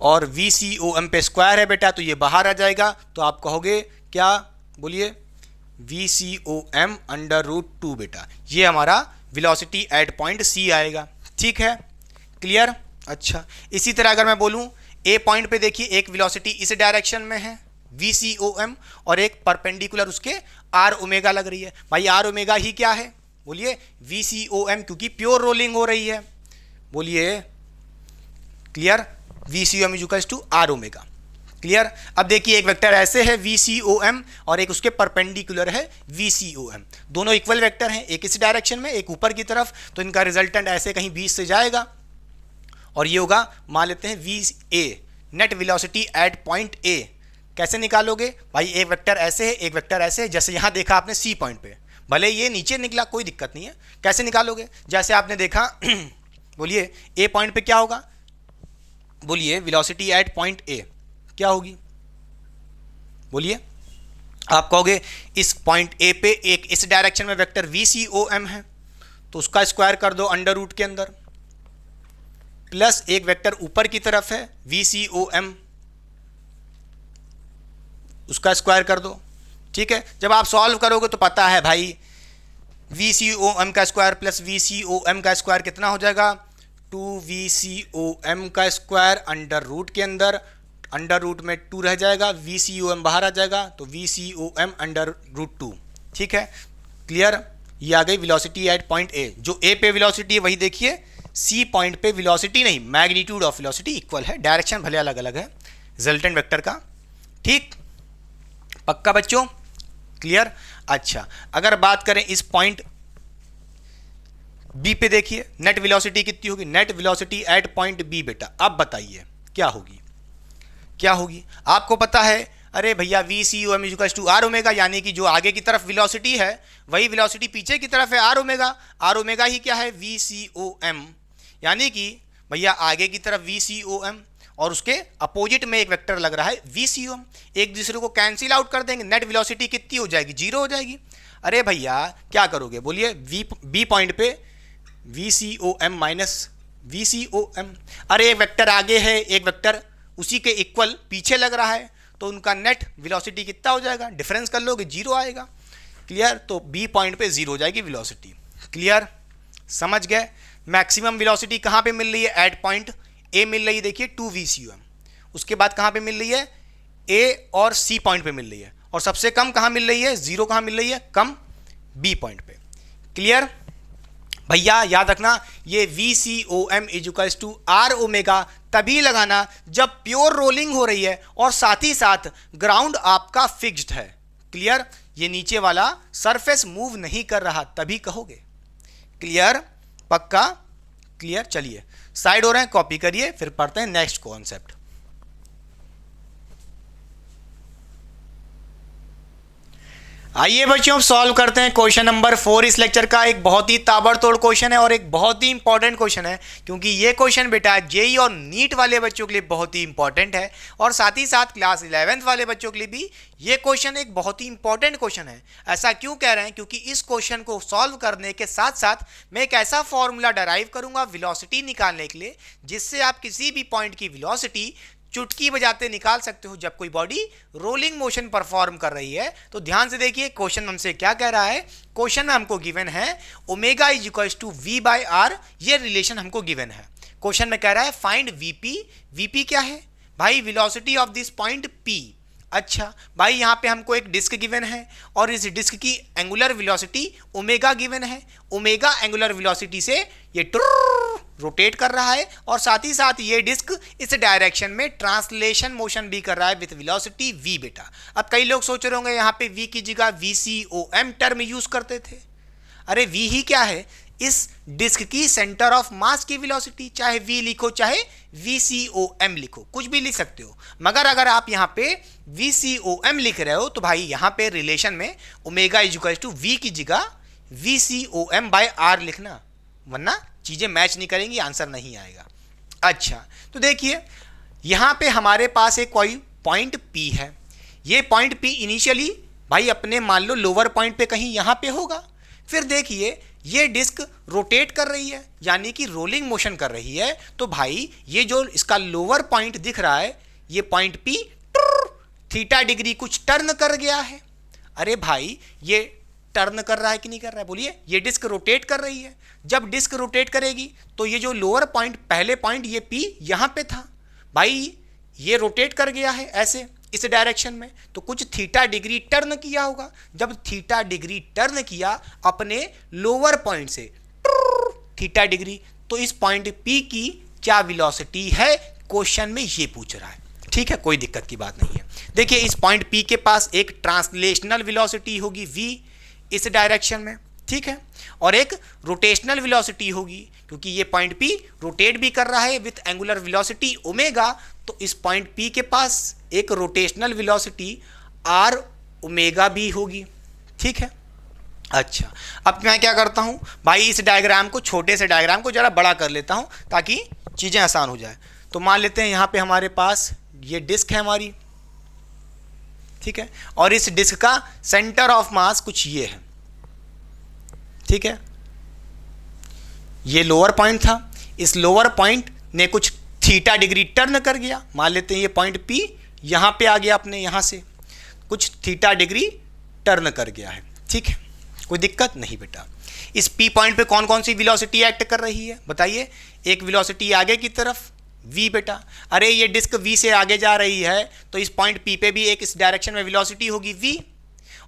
A: और वी सी ओ एम पे स्क्वायर है बेटा तो ये बाहर आ जाएगा, तो आप कहोगे क्या? बोलिए V C O M under root 2 बेटा, ये हमारा वेलोसिटी एट पॉइंट सी आएगा। ठीक है, क्लियर? अच्छा, इसी तरह अगर मैं बोलूं ए पॉइंट पे देखिए एक वेलोसिटी इस डायरेक्शन में है वी सी ओ एम और एक परपेंडिकुलर उसके आर ओमेगा लग रही है। भाई आर ओमेगा ही क्या है? बोलिए वी सी ओ एम, क्योंकि प्योर रोलिंग हो रही है। बोलिए clear? V C O M is to R omega. Clear? अब देखिए एक वेक्टर ऐसे है वी सी ओ एम और एक उसके परपेंडिकुलर है वी सी ओ एम, दोनों इक्वल वेक्टर हैं, एक इस डायरेक्शन में एक ऊपर की तरफ, तो इनका रिजल्टेंट ऐसे कहीं बीच से जाएगा और ये होगा, मान लेते हैं V A, net velocity at point ए। कैसे निकालोगे? भाई एक वेक्टर ऐसे है एक वेक्टर ऐसे है, जैसे यहाँ देखा आपने सी पॉइंट पे, भले ये नीचे निकला कोई दिक्कत नहीं है। कैसे निकालोगे? जैसे आपने देखा बोलिए ए पॉइंट पे क्या होगा? बोलिए वेलोसिटी एट पॉइंट ए क्या होगी? बोलिए, आप कहोगे इस पॉइंट ए पे एक इस डायरेक्शन में vector V C O M है तो उसका स्क्वायर कर दो अंडर रूट के अंदर, प्लस एक वेक्टर ऊपर की तरफ है वी सी ओ एम उसका स्क्वायर कर दो। ठीक है, जब आप सॉल्व करोगे तो पता है भाई वी सी ओ एम का square plus V C O M का स्क्वायर कितना हो जाएगा? 2 वी सी ओ एम का स्क्वायर अंडर रूट के अंदर, अंडर रूट में 2 रह जाएगा, वी सी ओ एम बाहर आ जाएगा तो V C O M under root 2। ठीक है, क्लियर? ये आ गई वेलोसिटी एट पॉइंट ए। जो ए पे वेलोसिटी है वही देखिए सी पॉइंट पे वेलोसिटी नहीं, मैग्नीट्यूड ऑफ वेलोसिटी इक्वल है, डायरेक्शन भले अलग अलग है रिजल्टेंट वेक्टर का। ठीक, पक्का बच्चों? क्लियर? अच्छा, अगर बात करें इस पॉइंट बी पे देखिए नेट वेलोसिटी कितनी होगी? Net velocity at point B बेटा, अब बताइए क्या होगी? क्या होगी? आपको पता है, अरे भैया V C O M is to R omega, यानी कि जो आगे की तरफ वेलोसिटी है वही वेलोसिटी पीछे की तरफ है आर ओमेगा। आर ओमेगा ही क्या है? वी सी ओ एम, यानी कि भैया आगे की तरफ वी सी ओ एम और उसके अपोजिट में एक वेक्टर लग रहा है वी सी ओ एम, एक दूसरे को कैंसिल आउट कर देंगे, नेट वेलोसिटी कितनी हो जाएगी? 0 हो जाएगी। अरे भैया क्या करोगे? बोलिए बी पॉइंट पे V C O M minus V C O M, अरे एक वेक्टर आगे है एक वेक्टर उसी के इक्वल पीछे लग रहा है तो उनका नेट वेलोसिटी कितना हो जाएगा? डिफरेंस कर लोगे 0 आएगा। क्लियर। तो बी पॉइंट पे जीरो हो जाएगी वेलोसिटी। क्लियर, समझ गए। मैक्सिमम वेलोसिटी कहाँ पे मिल रही है? एट पॉइंट ए मिल रही है, देखिए 2 VCUM। उसके बाद कहाँ पे मिल रही है? ए और सी पॉइंट पे मिल रही है। और सबसे कम कहाँ मिल रही है? जीरो कहाँ मिल रही है? कम बी पॉइंट पे। क्लियर भैया, याद रखना ये VCOM equals to R omega तभी लगाना जब प्योर रोलिंग हो रही है और साथ ही साथ ग्राउंड आपका फिक्स्ड है। क्लियर, ये नीचे वाला सरफेस मूव नहीं कर रहा तभी कहोगे। क्लियर, पक्का। क्लियर, चलिए साइड हो रहे हैं, कॉपी करिए, फिर पढ़ते हैं नेक्स्ट कॉन्सेप्ट। आइए बच्चों, अब सॉल्व करते हैं क्वेश्चन नंबर 4 इस लेक्चर का। एक बहुत ही ताबड़तोड़ क्वेश्चन है और एक बहुत ही इंपॉर्टेंट क्वेश्चन है, क्योंकि ये क्वेश्चन बेटा जेई और नीट वाले बच्चों के लिए बहुत ही इंपॉर्टेंट है और साथ ही साथ क्लास 11th वाले बच्चों के लिए भी ये क्वेश्चन एक बहुत ही इंपॉर्टेंट क्वेश्चन है। ऐसा क्यों कह रहे हैं? क्योंकि इस क्वेश्चन को सॉल्व करने के साथ साथ मैं एक ऐसा फॉर्मूला डराइव करूंगा वेलोसिटी निकालने के लिए, जिससे आप किसी भी पॉइंट की वेलोसिटी चुटकी बजाते निकाल सकते हो जब कोई बॉडी रोलिंग मोशन परफॉर्म कर रही है। तो ध्यान से देखिए क्वेश्चन हमसे क्या कह रहा है। क्वेश्चन में हमको गिवन है omega is equals to V by R, ये रिलेशन हमको गिवन है। क्वेश्चन में कह रहा है फाइंड VP। VP क्या है भाई? Velocity of this point P। अच्छा भाई, यहाँ पे हमको एक डिस्क गिवन है और इस डिस्क की एंगुलर वेलोसिटी ओमेगा गिवन है। ओमेगा एंगुलर वेलोसिटी से ये रोटेट कर रहा है और साथ ही साथ ये डिस्क इस डायरेक्शन में ट्रांसलेशन मोशन भी कर रहा है विथ वेलोसिटी V बेटा। अब कई लोग सोच रहे होंगे यहाँ पे V की जगह VCOM टर्म यूज करते थे। अरे V ही क्या है? इस डिस्क की सेंटर ऑफ मास की वेलोसिटी। चाहे V लिखो चाहे VCOM लिखो, कुछ भी लिख सकते हो, मगर अगर आप यहाँ पे VCOM लिख रहे हो तो भाई यहाँ पे रिलेशन में omega is equal to V की जगह VCOM बाय R लिखना, वरना चीजें मैच नहीं करेंगी, आंसर नहीं आएगा। अच्छा तो देखिए यहाँ पे हमारे पास एक कोई पॉइंट P है। ये पॉइंट P इनिशियली भाई अपने मान लो लोअर पॉइंट पे कहीं यहाँ पे होगा। फिर देखिए ये डिस्क रोटेट कर रही है, यानी कि रोलिंग मोशन कर रही है। तो भाई ये जो इसका लोअर पॉइंट दिख रहा है, ये पॉइंट P थीटा डिग्री कुछ टर्न कर गया है। अरे भाई ये टर्न कर रहा है कि नहीं कर रहा है? बोलिए, ये डिस्क रोटेट कर रही है। जब डिस्क रोटेट करेगी तो ये जो लोअर पॉइंट, पहले पॉइंट ये P यहाँ पे था, भाई ये रोटेट कर गया है ऐसे इस डायरेक्शन में, तो कुछ थीटा डिग्री टर्न किया होगा। जब थीटा डिग्री टर्न किया अपने लोअर पॉइंट से थीटा डिग्री, तो इस पॉइंट P की क्या वेलोसिटी है, क्वेश्चन में ये पूछ रहा है। ठीक है, कोई दिक्कत की बात नहीं है। देखिए इस पॉइंट P के पास एक ट्रांसलेशनल वेलोसिटी होगी V इस डायरेक्शन में, ठीक है, और एक रोटेशनल वेलोसिटी होगी, क्योंकि ये पॉइंट P रोटेट भी कर रहा है विथ एंगुलर वेलोसिटी ओमेगा। तो इस पॉइंट P के पास एक रोटेशनल वेलोसिटी R ओमेगा भी होगी। ठीक है, अच्छा अब मैं क्या करता हूं भाई, इस डायग्राम को, छोटे से डायग्राम को जरा बड़ा कर लेता हूं ताकि चीजें आसान हो जाए। तो मान लेते हैं यहां पे हमारे पास ये डिस्क है हमारी, ठीक है, और इस डिस्क का सेंटर ऑफ मास कुछ ये है। ठीक है, ये लोअर पॉइंट था, इस लोअर पॉइंट ने कुछ थीटा डिग्री टर्न कर गया। मान लेते हैं ये पॉइंट P यहां पे आ गया, अपने यहां से कुछ थीटा डिग्री टर्न कर गया है। ठीक है, कोई दिक्कत नहीं बेटा। इस P पॉइंट पे कौन कौन सी वेलोसिटी एक्ट कर रही है बताइए? एक वेलोसिटी आगे की तरफ V बेटा। अरे ये डिस्क V से आगे जा रही है तो इस पॉइंट P पे भी एक इस डायरेक्शन में वेलोसिटी होगी V,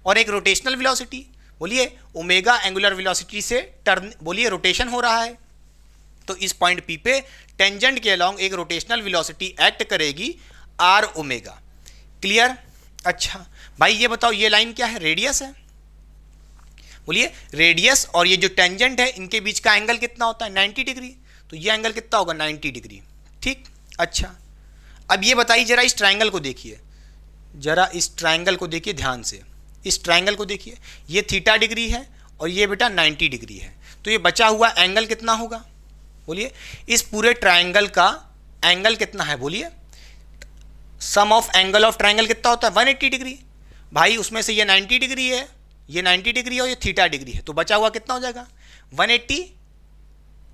A: और एक रोटेशनल वेलोसिटी, बोलिए ओमेगा एंगुलर वेलोसिटी से टर्न, बोलिए रोटेशन हो रहा है, तो इस पॉइंट P पे टेंजेंट के अलोंग एक रोटेशनल वेलोसिटी एक्ट करेगी R ओमेगा। क्लियर? अच्छा भाई ये बताओ ये लाइन क्या है? रेडियस है। बोलिए रेडियस और ये जो टेंजेंट है इनके बीच का एंगल कितना होता है? 90 डिग्री। तो ये एंगल कितना होगा? 90 डिग्री। ठीक, अच्छा अब ये बताइए जरा इस ट्रायंगल को देखिए, जरा इस ट्रायंगल को देखिए ध्यान से, इस ट्रायंगल को देखिए, ये थीटा डिग्री है और ये बेटा 90 डिग्री है, तो ये बचा हुआ एंगल कितना होगा? बोलिए इस पूरे ट्रायंगल का एंगल कितना है? बोलिए सम ऑफ एंगल ऑफ ट्रायंगल कितना होता है? 180 डिग्री। भाई उसमें से ये 90 डिग्री है, ये 90 डिग्री है और ये थीटा डिग्री है, तो बचा हुआ कितना हो जाएगा? 180।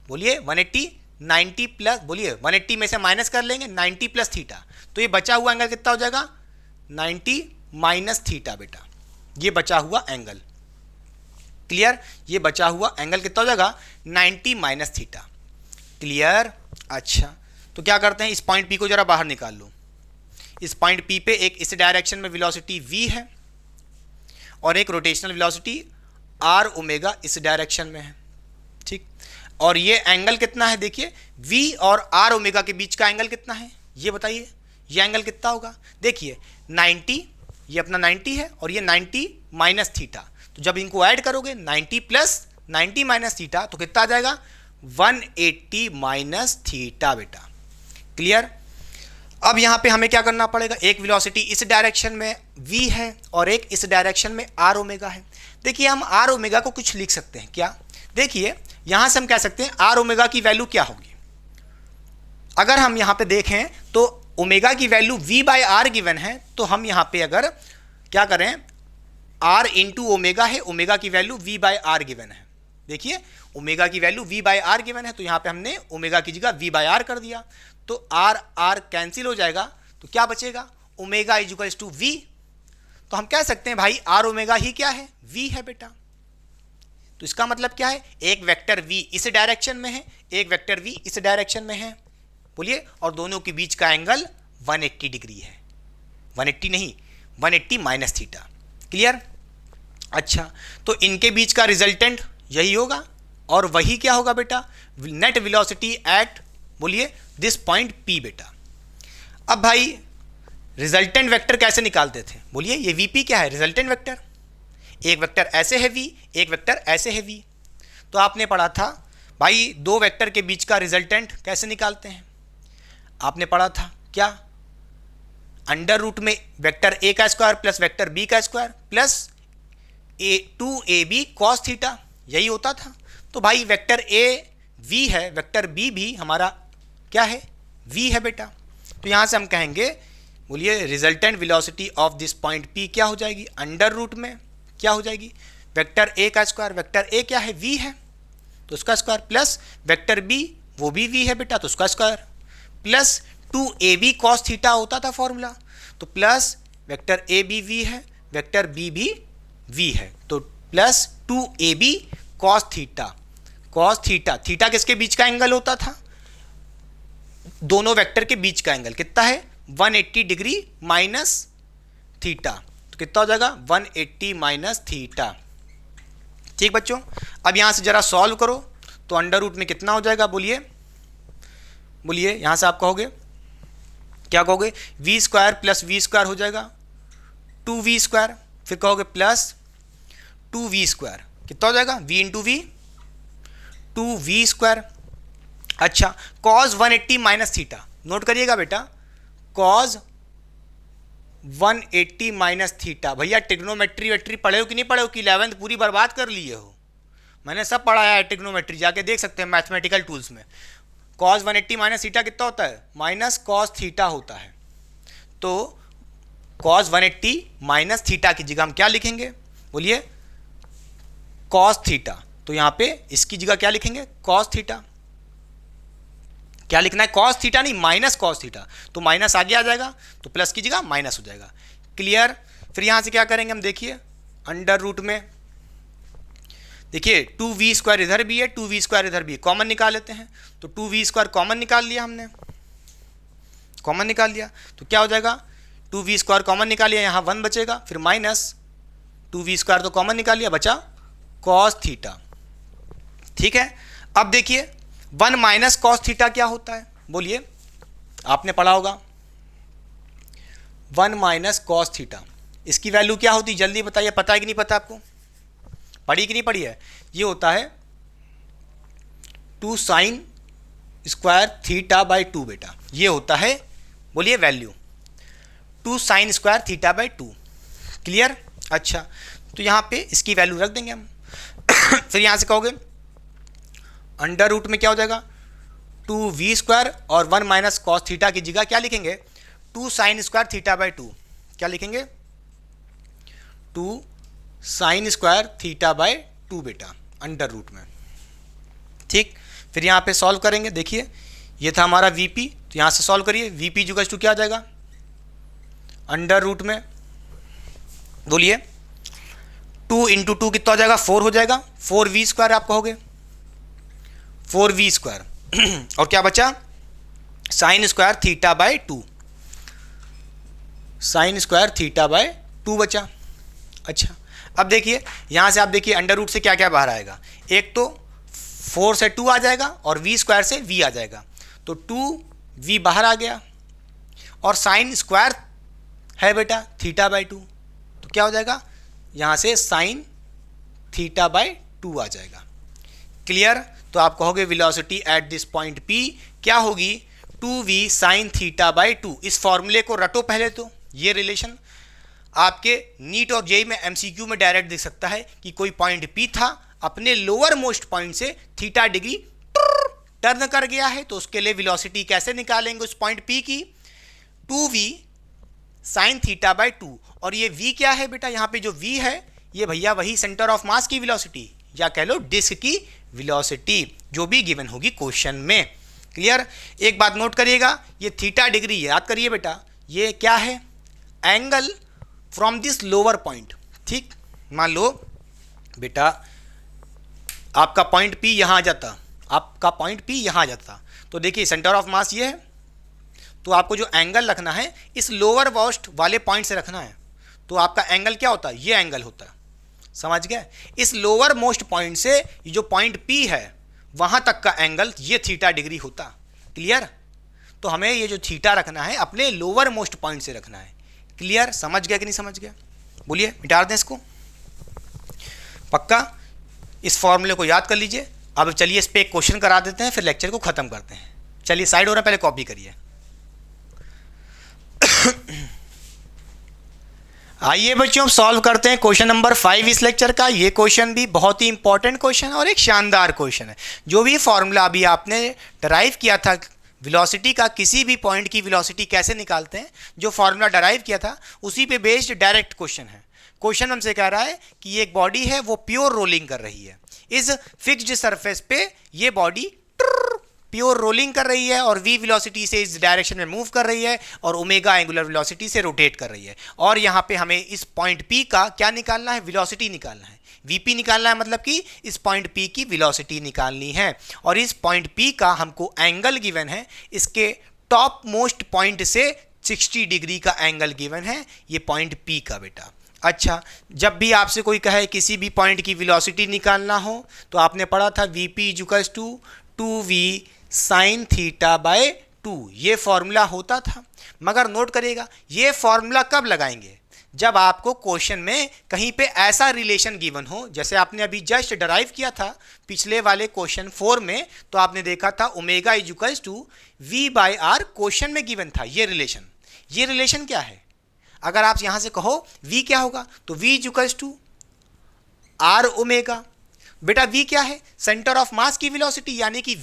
A: बोलिए 180, 90 प्लस, बोलिए 180 में से माइनस कर लेंगे 90 प्लस थीटा, तो ये बचा हुआ एंगल कितना हो जाएगा? 90 माइनस थीटा बेटा, ये बचा हुआ एंगल। क्लियर। ये बचा हुआ एंगल कितना हो जाएगा 90 माइनस थीटा। क्लियर। अच्छा तो क्या करते हैं, इस पॉइंट पी को जरा बाहर निकाल लो। इस पॉइंट पी पे एक इस डायरेक्शन में वेलोसिटी v है और एक रोटेशनल वेलोसिटी r ओमेगा इस डायरेक्शन में है, ठीक। और ये एंगल कितना है, देखिए v और r ओमेगा के बीच का एंगल कितना है, ये बताइए। ये एंगल कितना होगा, देखिए 90, ये अपना 90 है और ये 90 माइनस थीटा। तो जब इनको ऐड करोगे 90 प्लस 90 माइनस थीटा तो कितना आ जाएगा 180 माइनस थीटा बेटा। क्लियर। अब यहाँ पे हमें क्या करना पड़ेगा, एक वेलोसिटी इस डायरेक्शन में v है और एक इस डायरेक्शन में r ओमेगा है। देखिए हम r ओमेगा को कुछ लिख सकते हैं क्या, देखिए यहाँ से हम कह सकते हैं r ओमेगा की वैल्यू क्या होगी। अगर हम यहाँ पे देखें तो ओमेगा की value v by R given है, तो हम यहाँ पे अगर क्या करें r इंटू ओमेगा है, ओमेगा की value v by R given है। देखिए ओमेगा की value v by R given है, तो यहाँ पे हमने ओमेगा की जगह v बाई आर कर दिया, तो r r कैंसिल हो जाएगा, तो क्या बचेगा omega is equals to v। तो हम कह सकते हैं भाई r ओमेगा ही क्या है, v है बेटा। तो इसका मतलब क्या है, एक वेक्टर v इस डायरेक्शन में है, एक वेक्टर v इस डायरेक्शन में है, बोलिए, और दोनों के बीच का एंगल 180 डिग्री है। 180 नहीं, 180 माइनस थीटा। क्लियर। अच्छा तो इनके बीच का रिजल्टेंट यही होगा और वही क्या होगा बेटा, नेट वेलोसिटी एट, बोलिए, दिस पॉइंट P बेटा। अब भाई रिजल्टेंट वेक्टर कैसे निकालते थे, बोलिए, ये VP क्या है, रिजल्टेंट वेक्टर। एक वेक्टर ऐसे है V, एक वेक्टर ऐसे है V। तो आपने पढ़ा था भाई दो वेक्टर के बीच का रिजल्टेंट कैसे निकालते हैं, आपने पढ़ा था क्या, अंडर रूट में वेक्टर A का स्क्वायर प्लस वेक्टर B का square plus 2AB cos theta, यही होता था। तो भाई वेक्टर A V है, वेक्टर B भी हमारा क्या है, V है बेटा। तो यहाँ से हम कहेंगे, बोलिए, resultant velocity of this point P क्या हो जाएगी, अंडर रूट में क्या हो जाएगी, वेक्टर A का स्क्वायर, वेक्टर A क्या है, V है, तो उसका स्क्वायर प्लस वेक्टर B, वो भी V है बेटा, तो उसका square plus 2AB cos theta होता था फॉर्मूला, तो प्लस वेक्टर A भी V है, वेक्टर B भी V है, तो plus 2AB cos theta. Cos theta, theta किसके बीच का एंगल होता था, दोनों वेक्टर के बीच का एंगल कितना है 180 डिग्री माइनस थीटा, तो कितना हो जाएगा 180 माइनस थीटा। ठीक बच्चों, अब यहां से जरा सॉल्व करो तो अंडर रूट में कितना हो जाएगा, बोलिए, बोलिए, यहां से आप कहोगे क्या कहोगे, v square plus v square हो जाएगा 2v स्क्वायर, फिर कहोगे प्लस 2v स्क्वायर, कितना हो जाएगा v into V, 2v square. अच्छा कॉज 180 माइनस थीटा, नोट करिएगा बेटा, कॉज 180 माइनस थीटा। भैया ट्रिग्नोमेट्री वेट्री पढ़े हो कि नहीं पढ़े हो, कि 11th पूरी बर्बाद कर लिए हो, मैंने सब पढ़ाया है ट्रिग्नोमेट्री, जाके देख सकते हैं मैथमेटिकल टूल्स में। कॉज 180 माइनस थीटा कितना होता है, माइनस कॉस थीटा होता है। तो कॉस 180 माइनस थीटा की जगह हम क्या लिखेंगे, बोलिए, कॉस थीटा। तो यहां पे इसकी जगह क्या लिखेंगे, कॉस थीटा। क्या लिखना है, कॉस थीटा नहीं, माइनस कॉस थीटा, तो माइनस आगे आ जाएगा, तो प्लस की जगह माइनस हो जाएगा। क्लियर। फिर यहां से क्या करेंगे हम, देखिए अंडर रूट में, देखिए 2v स्क्वायर इधर भी है, 2v स्क्वायर इधर भी है, कॉमन निकाल लेते हैं। तो 2v स्क्वायर कॉमन निकाल लिया हमने, कॉमन निकाल लिया, तो क्या हो जाएगा 2v स्क्वायर कॉमन निकाल लिया, यहाँ 1 बचेगा, फिर माइनस 2v स्क्वायर तो कॉमन निकाल लिया, बचा कॉस थीटा। ठीक है। अब देखिए 1 माइनस कॉस थीटा क्या होता है, बोलिए, आपने पढ़ा होगा 1 माइनस कॉस थीटा, इसकी वैल्यू क्या होती, जल्दी बताइए, पता है कि नहीं पता आपको, पढ़ी कि नहीं पढ़ी है, ये होता है 2 साइन स्क्वायर थीटा बाई 2 बेटा, ये होता है, बोलिए, value 2 sine square theta by 2। Clear. अच्छा तो यहाँ पे इसकी वैल्यू रख देंगे हम फिर यहाँ से कहोगे अंडर रूट में क्या हो जाएगा 2v स्क्वायर और 1 माइनस कॉस थीटा की जगह क्या लिखेंगे 2 साइन स्क्वायर थीटा बाई 2, क्या लिखेंगे 2 साइन स्क्वायर थीटा बाई 2 बेटा, अंडर रूट में। ठीक। फिर यहाँ पे सॉल्व करेंगे, देखिए ये था हमारा वीपी, तो यहाँ से सॉल्व करिए, वीपी जुगस टू क्या आ जाएगा, अंडर रूट में, बोलिए 2 इंटू 2 कितना हो जाएगा, 4 हो जाएगा, 4v स्क्वायर आप कहोगे, 4v स्क्वायर और क्या बचा, sine square theta by 2, sine square theta by 2 बचा। अच्छा अब देखिए यहाँ से आप देखिए अंडर रूट से क्या क्या बाहर आएगा, एक तो 4 से 2 आ जाएगा और v स्क्वायर से v आ जाएगा, तो 2v बाहर आ गया और साइन स्क्वायर है बेटा थीटा बाय 2, तो क्या हो जाएगा यहाँ से साइन थीटा बाय 2 आ जाएगा। क्लियर? तो आप कहोगे velocity at this point P क्या होगी, 2v साइन थीटा बाय 2। इस फॉर्मूले को रटो पहले, तो ये रिलेशन आपके नीट और जेई में एमसीक्यू में डायरेक्ट दिख सकता है कि कोई पॉइंट P था, अपने लोअर मोस्ट पॉइंट से थीटा डिग्री टर्न कर गया है, तो उसके लिए वेलोसिटी कैसे निकालेंगे उस पॉइंट P की, 2v साइन थीटा बाय 2। और ये v क्या है बेटा, यहाँ पे जो v है ये भैया वही सेंटर ऑफ मास की वेलोसिटी या कह लो डिस्क की वेलोसिटी जो भी गिवन होगी क्वेश्चन में। क्लियर? एक बात नोट करिएगा, ये थीटा डिग्री याद करिए बेटा, ये क्या है, angle from this lower point. ठीक, मान लो बेटा आपका पॉइंट P यहाँ आ जाता, आपका पॉइंट P यहाँ आ जाता, तो देखिए सेंटर ऑफ मास ये है, तो आपको जो एंगल रखना है इस लोअर मोस्ट वाले पॉइंट से रखना है, तो आपका एंगल क्या होता है, ये एंगल होता है, समझ गए? इस लोअर मोस्ट पॉइंट से जो पॉइंट P है वहाँ तक का एंगल ये थीटा डिग्री होता। क्लियर? तो हमें ये जो थीटा रखना है अपने लोअर मोस्ट पॉइंट से रखना है। क्लियर? समझ गया कि नहीं समझ गया? बोलिए, मिटा दें इसको, पक्का? इस फॉर्मूले को याद कर लीजिए। अब चलिए इस पर एक क्वेश्चन करा देते हैं, फिर लेक्चर को ख़त्म करते हैं। चलिए साइड हो रहा है, पहले कॉपी करिए। आइए बच्चों अब सॉल्व करते हैं क्वेश्चन नंबर 5 इस लेक्चर का। ये क्वेश्चन भी बहुत ही इंपॉर्टेंट क्वेश्चन है और एक शानदार क्वेश्चन है। जो भी फॉर्मूला अभी आपने डराइव किया था वेलोसिटी का, किसी भी पॉइंट की वेलोसिटी कैसे निकालते हैं, जो फॉर्मूला डराइव किया था उसी पे बेस्ड डायरेक्ट क्वेश्चन है। क्वेश्चन हमसे कह रहा है कि ये एक बॉडी है वो प्योर रोलिंग कर रही है, इस फिक्स्ड सरफेस पे ये बॉडी प्योर रोलिंग कर रही है और v वेलोसिटी से इस डायरेक्शन में मूव कर रही है और ओमेगा एंगुलर वेलोसिटी से रोटेट कर रही है। और यहाँ पे हमें इस पॉइंट P का क्या निकालना है, वेलोसिटी निकालना है, vp निकालना है, मतलब कि इस पॉइंट P की वेलोसिटी निकालनी है। और इस पॉइंट P का हमको एंगल गिवन है, इसके टॉप मोस्ट पॉइंट से 60 डिग्री का एंगल गिवन है, ये पॉइंट P का बेटा। अच्छा, जब भी आपसे कोई कहे किसी भी पॉइंट की वेलोसिटी निकालना हो तो आपने पढ़ा था vp equals to 2v sine theta by 2, ये फॉर्मूला होता था। मगर नोट करिएगा ये फॉर्मूला कब लगाएंगे, जब आपको क्वेश्चन में कहीं पे ऐसा रिलेशन गिवन हो, जैसे आपने अभी जस्ट डराइव किया था पिछले वाले क्वेश्चन 4 में, तो आपने देखा था omega equals to v by r question में गिवन था ये रिलेशन। ये रिलेशन क्या है, अगर आप यहाँ से कहो v क्या होगा तो v equals to r omega. बेटा v क्या है, सेंटर ऑफ मास की वेलोसिटी यानी कि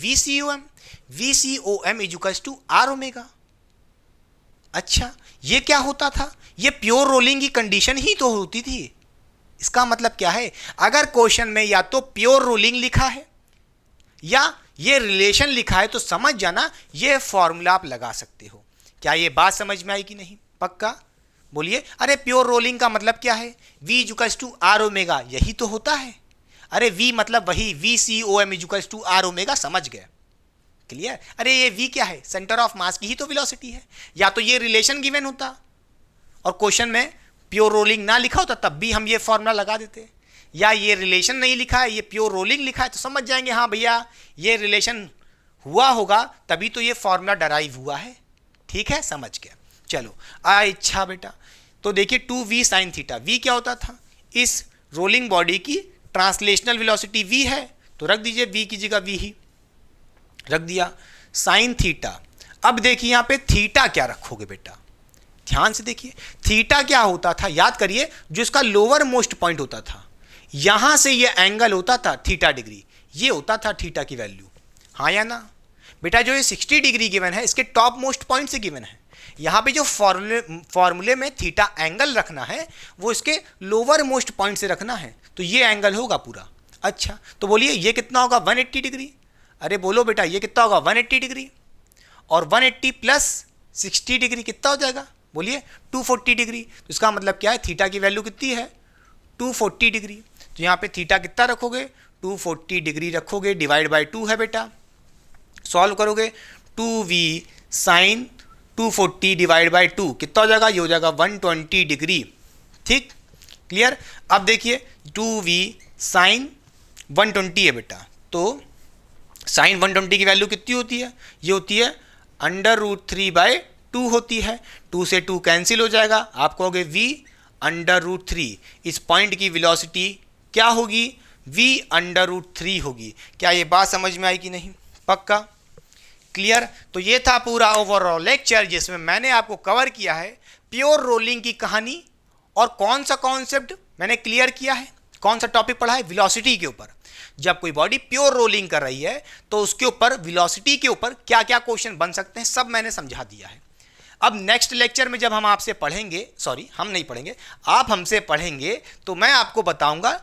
A: VCOM equals to r omega. अच्छा, ये क्या होता था, ये प्योर रोलिंग की कंडीशन ही तो होती थी। इसका मतलब क्या है, अगर क्वेश्चन में या तो प्योर रोलिंग लिखा है या ये रिलेशन लिखा है तो समझ जाना ये फॉर्मूला आप लगा सकते हो। क्या ये बात समझ में आई कि नहीं? पक्का बोलिए। अरे प्योर रोलिंग का मतलब क्या है, v equals to r omega, यही तो होता है। अरे v मतलब वही VCOM equals to r omega, समझ गए? क्लियर? अरे ये v क्या है, सेंटर ऑफ मास की ही तो वेलोसिटी है। या तो ये रिलेशन गिवन होता और क्वेश्चन में प्योर रोलिंग ना लिखा होता तब भी हम ये फॉर्मूला लगा देते, या ये रिलेशन नहीं लिखा है ये प्योर रोलिंग लिखा है तो समझ जाएंगे हाँ भैया ये रिलेशन हुआ होगा तभी तो ये फॉर्मूला डराइव हुआ है। ठीक है, समझ गया। चलो अच्छा बेटा, तो देखिए 2v साइन थीटा, v क्या होता था, इस रोलिंग बॉडी की ट्रांसलेशनल वेलोसिटी v है तो रख दीजिए v की जगह v ही रख दिया, साइन थीटा। अब देखिए यहाँ पे थीटा क्या रखोगे बेटा, ध्यान से देखिए थीटा क्या होता था, याद करिए जो इसका लोअर मोस्ट पॉइंट होता था, यहां से ये एंगल होता था थीटा डिग्री, ये होता था थीटा की वैल्यू, हाँ या ना बेटा? जो ये 60 डिग्री गिवन है इसके टॉप मोस्ट पॉइंट से गिवन है, यहाँ पे जो फॉर्मूले में थीटा एंगल रखना है वो इसके लोअर मोस्ट पॉइंट से रखना है, तो ये एंगल होगा पूरा। अच्छा, तो बोलिए ये कितना होगा, 180 डिग्री। अरे बोलो बेटा ये कितना होगा, 180 डिग्री, और 180 प्लस 60 डिग्री कितना हो जाएगा, बोलिए 240 डिग्री। तो इसका मतलब क्या है, थीटा की वैल्यू कितनी है, 240 डिग्री। तो यहाँ पे थीटा कितना रखोगे, 240 डिग्री रखोगे, डिवाइड बाय 2 है बेटा। सॉल्व करोगे 2v साइन 240 डिवाइड बाय 2 कितना हो जाएगा, ये हो जाएगा 120 डिग्री। ठीक, क्लियर। अब देखिए 2v साइन 120 है बेटा, तो साइन 120 की वैल्यू कितनी होती है, ये होती है √3/2 होती है। 2 से 2 कैंसिल हो जाएगा, आप कहोगे v √3। इस पॉइंट की वेलोसिटी क्या होगी, v √3 होगी। क्या ये बात समझ में आई कि नहीं, पक्का, क्लियर। तो ये था पूरा ओवरऑल लेक्चर जिसमें मैंने आपको कवर किया है प्योर रोलिंग की कहानी और कौन सा कॉन्सेप्ट मैंने क्लियर किया है, कौन सा टॉपिक पढ़ा है, वेलोसिटी के ऊपर। जब कोई बॉडी प्योर रोलिंग कर रही है तो उसके ऊपर वेलोसिटी के ऊपर क्या क्या क्वेश्चन बन सकते हैं सब मैंने समझा दिया है। अब नेक्स्ट लेक्चर में जब हम आपसे पढ़ेंगे, सॉरी हम नहीं पढ़ेंगे, आप हमसे पढ़ेंगे, तो मैं आपको बताऊंगा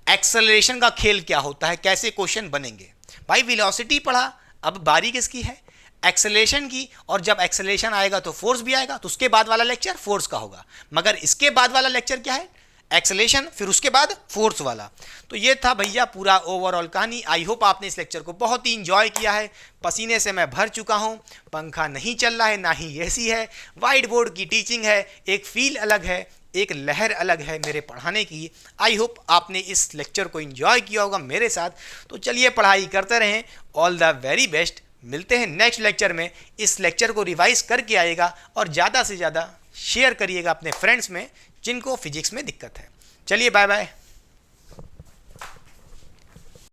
A: एक्सेलरेशन का खेल क्या होता है, कैसे क्वेश्चन बनेंगे। भाई वेलोसिटी पढ़ा, अब बारी किसकी है, एक्सेलरेशन की। और जब एक्सेलरेशन आएगा तो फोर्स भी आएगा, तो उसके बाद वाला लेक्चर फोर्स का होगा, मगर इसके बाद वाला लेक्चर क्या है, एक्सेलरेशन, फिर उसके बाद फोर्स वाला। तो ये था भैया पूरा ओवरऑल कहानी। आई होप आपने इस लेक्चर को बहुत ही इंजॉय किया है। पसीने से मैं भर चुका हूँ, पंखा नहीं चल रहा है, ना ही एसी है, वाइट बोर्ड की टीचिंग है, एक फील अलग है, एक लहर अलग है मेरे पढ़ाने की। आई होप आपने इस लेक्चर को एंजॉय किया होगा मेरे साथ। तो चलिए पढ़ाई करते रहें, ऑल द वेरी बेस्ट। मिलते हैं नेक्स्ट लेक्चर में। इस लेक्चर को रिवाइज करके आइएगा और ज़्यादा से ज़्यादा शेयर करिएगा अपने फ्रेंड्स में जिनको फिजिक्स में दिक्कत है। चलिए बाय बाय।